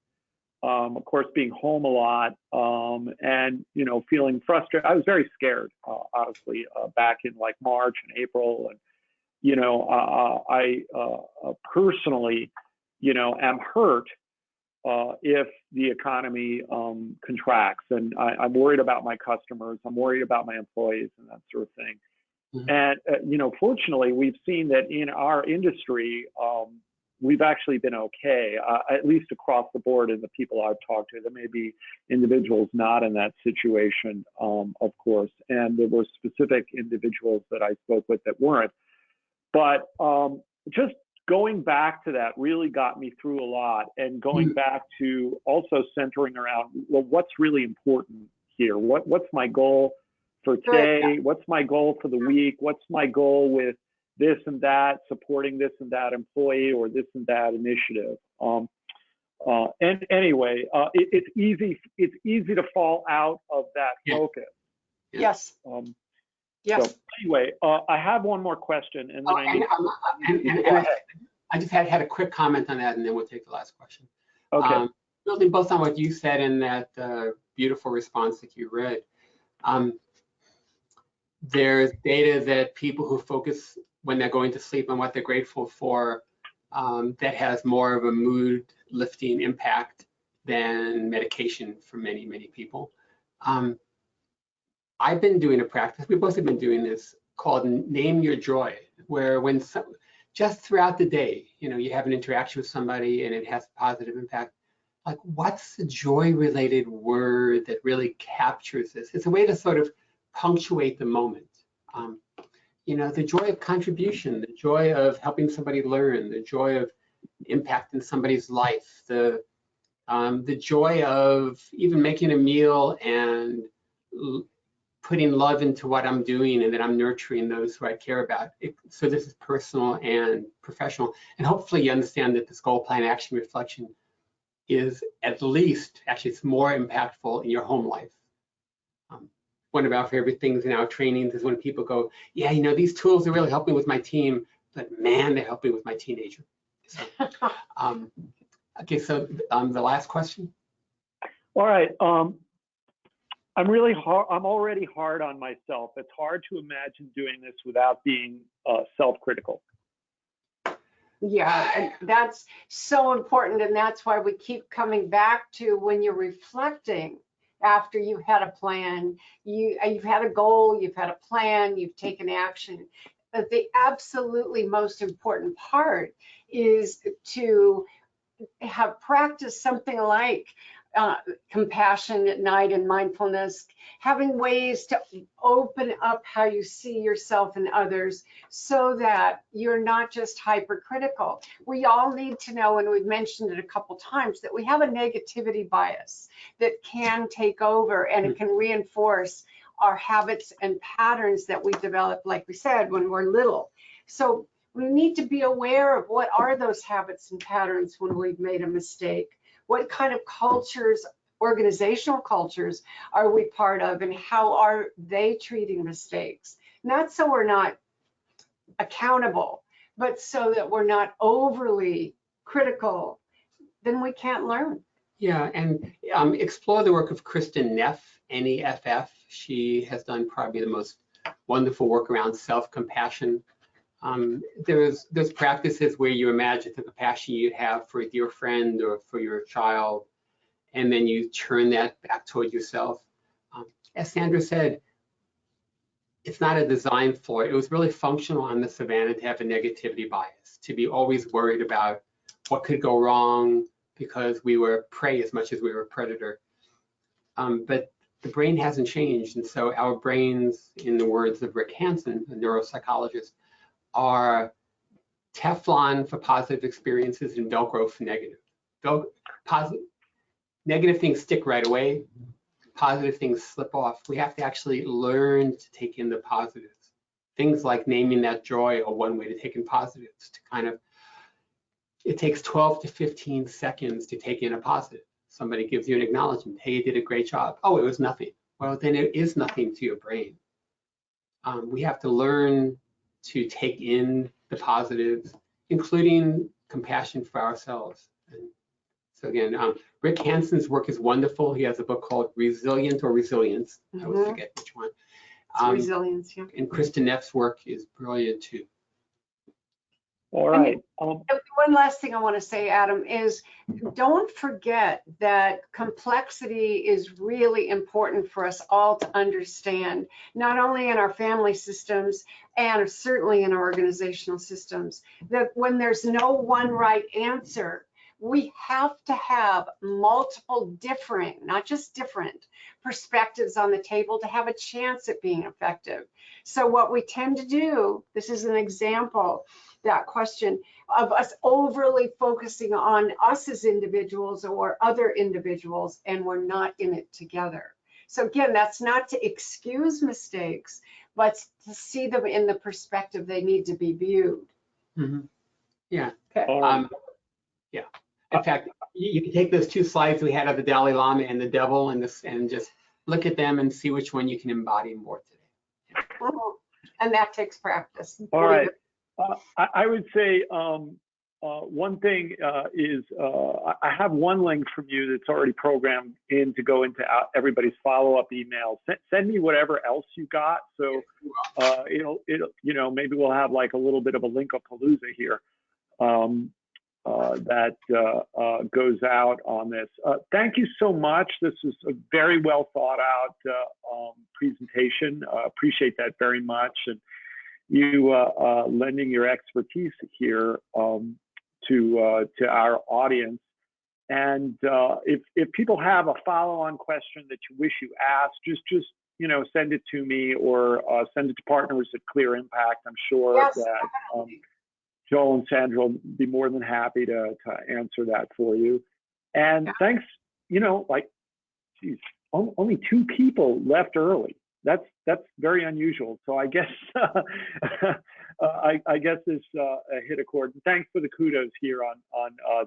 of course, being home a lot, and feeling frustrated, I was very scared, honestly, back in like March and April, and I personally, am hurt if the economy contracts, and I'm worried about my customers, I'm worried about my employees, and that sort of thing. And fortunately, we've seen that in our industry, we've actually been okay, at least across the board. And the people I've talked to, there may be individuals not in that situation, of course, and there were specific individuals that I spoke with that weren't. But just going back to that really got me through a lot, and going back to also centering around, well, what's really important here? What's my goal for today? What's my goal for the week? What's my goal with this and that, supporting this and that employee or this and that initiative? And anyway, it's easy to fall out of that focus. Yes. Yes. So anyway, I have one more question, and then I just had a quick comment on that, and then we'll take the last question. Okay. Building both on what you said and that beautiful response that you read, there's data that people who focus when they're going to sleep on what they're grateful for, that has more of a mood lifting impact than medication for many, many people. I've been doing a practice, we both have been doing this, called Name Your Joy, where just throughout the day, you have an interaction with somebody and it has a positive impact. Like, what's the joy-related word that really captures this? It's a way to sort of punctuate the moment. The joy of contribution, the joy of helping somebody learn, the joy of impacting somebody's life, the joy of even making a meal and putting love into what I'm doing and that I'm nurturing those who I care about. So this is personal and professional. And hopefully you understand that this goal plan action reflection is at least, actually it's more impactful in your home life. One of our favorite things in our trainings is when people go, yeah, you know, these tools are really helping with my team, but man, they're helping with my teenager. So, okay, so the last question. All right. I'm already hard on myself. It's hard to imagine doing this without being self-critical. Yeah, and that's so important, and that's why we keep coming back to when you're reflecting after you've had a plan, you've had a goal, you've had a plan, you've taken action. But the absolutely most important part is to have practiced something like compassion at night and mindfulness, having ways to open up how you see yourself and others so that you're not just hypercritical. We all need to know, and we've mentioned it a couple times, that we have a negativity bias that can take over and it can reinforce our habits and patterns that we develop, like we said, when we're little. So we need to be aware of what are those habits and patterns when we've made a mistake. What kind of cultures, organizational cultures, are we part of, and how are they treating mistakes? Not so we're not accountable, but so that we're not overly critical, then we can't learn. Yeah, and explore the work of Kristen Neff, N-E-F-F. She has done probably the most wonderful work around self-compassion. There's practices where you imagine the compassion you have for your friend or for your child, and then you turn that back toward yourself. As Sandra said, it's not a design flaw. It was really functional on the savannah to have a negativity bias, to be always worried about what could go wrong because we were prey as much as we were predator. But the brain hasn't changed, and so our brains, in the words of Rick Hansen, a neuropsychologist, are Teflon for positive experiences and Velcro for negative. Negative things stick right away, positive things slip off. We have to actually learn to take in the positives. Things like naming that joy are one way to take in positives, to kind of, it takes 12 to 15 seconds to take in a positive. Somebody gives you an acknowledgement, hey, you did a great job. Oh, it was nothing. Well, then it is nothing to your brain. We have to learn to take in the positives, including compassion for ourselves. And so again, Rick Hansen's work is wonderful. He has a book called Resilient or Resilience. I always forget which one. Resilience, yeah. And Kristen Neff's work is brilliant too. All right. One last thing I want to say, Adam, is don't forget that complexity is really important for us all to understand, not only in our family systems and certainly in our organizational systems, that when there's no one right answer, we have to have multiple differing, not just different, perspectives on the table to have a chance at being effective. So what we tend to do, this is an example, that question of us overly focusing on us as individuals or other individuals, and we're not in it together. So again, that's not to excuse mistakes, but to see them in the perspective they need to be viewed. Mm-hmm. Yeah. Okay. Yeah. In fact, you can take those two slides we had of the Dalai Lama and the devil and just look at them and see which one you can embody more today. And that takes practice. All right. I would say one thing is I have one link from you that's already programmed in to go into everybody's follow-up emails. Send me whatever else you got. So it'll you know, maybe we'll have like a little bit of a Lingopalooza here that goes out on this. Thank you so much. This is a very well thought out presentation. Appreciate that very much. And you lending your expertise here to our audience. And if people have a follow-on question that you wish you asked, just you know, send it to me or send it to partners at Clear Impact. I'm sure that Joel and Sandra will be more than happy to answer that for you. And thanks, you know, like, geez, only 2 people left early. That's that's very unusual. So I guess I guess this hit a chord. Thanks for the kudos here on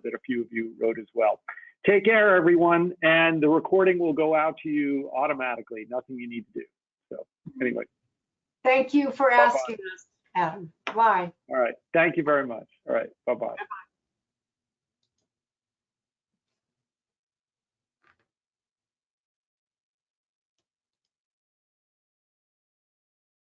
that a few of you wrote as well. Take care, everyone, and the recording will go out to you automatically. Nothing you need to do. So anyway. Thank you for asking us, Adam. Bye. All right. Thank you very much. All right. Bye-bye.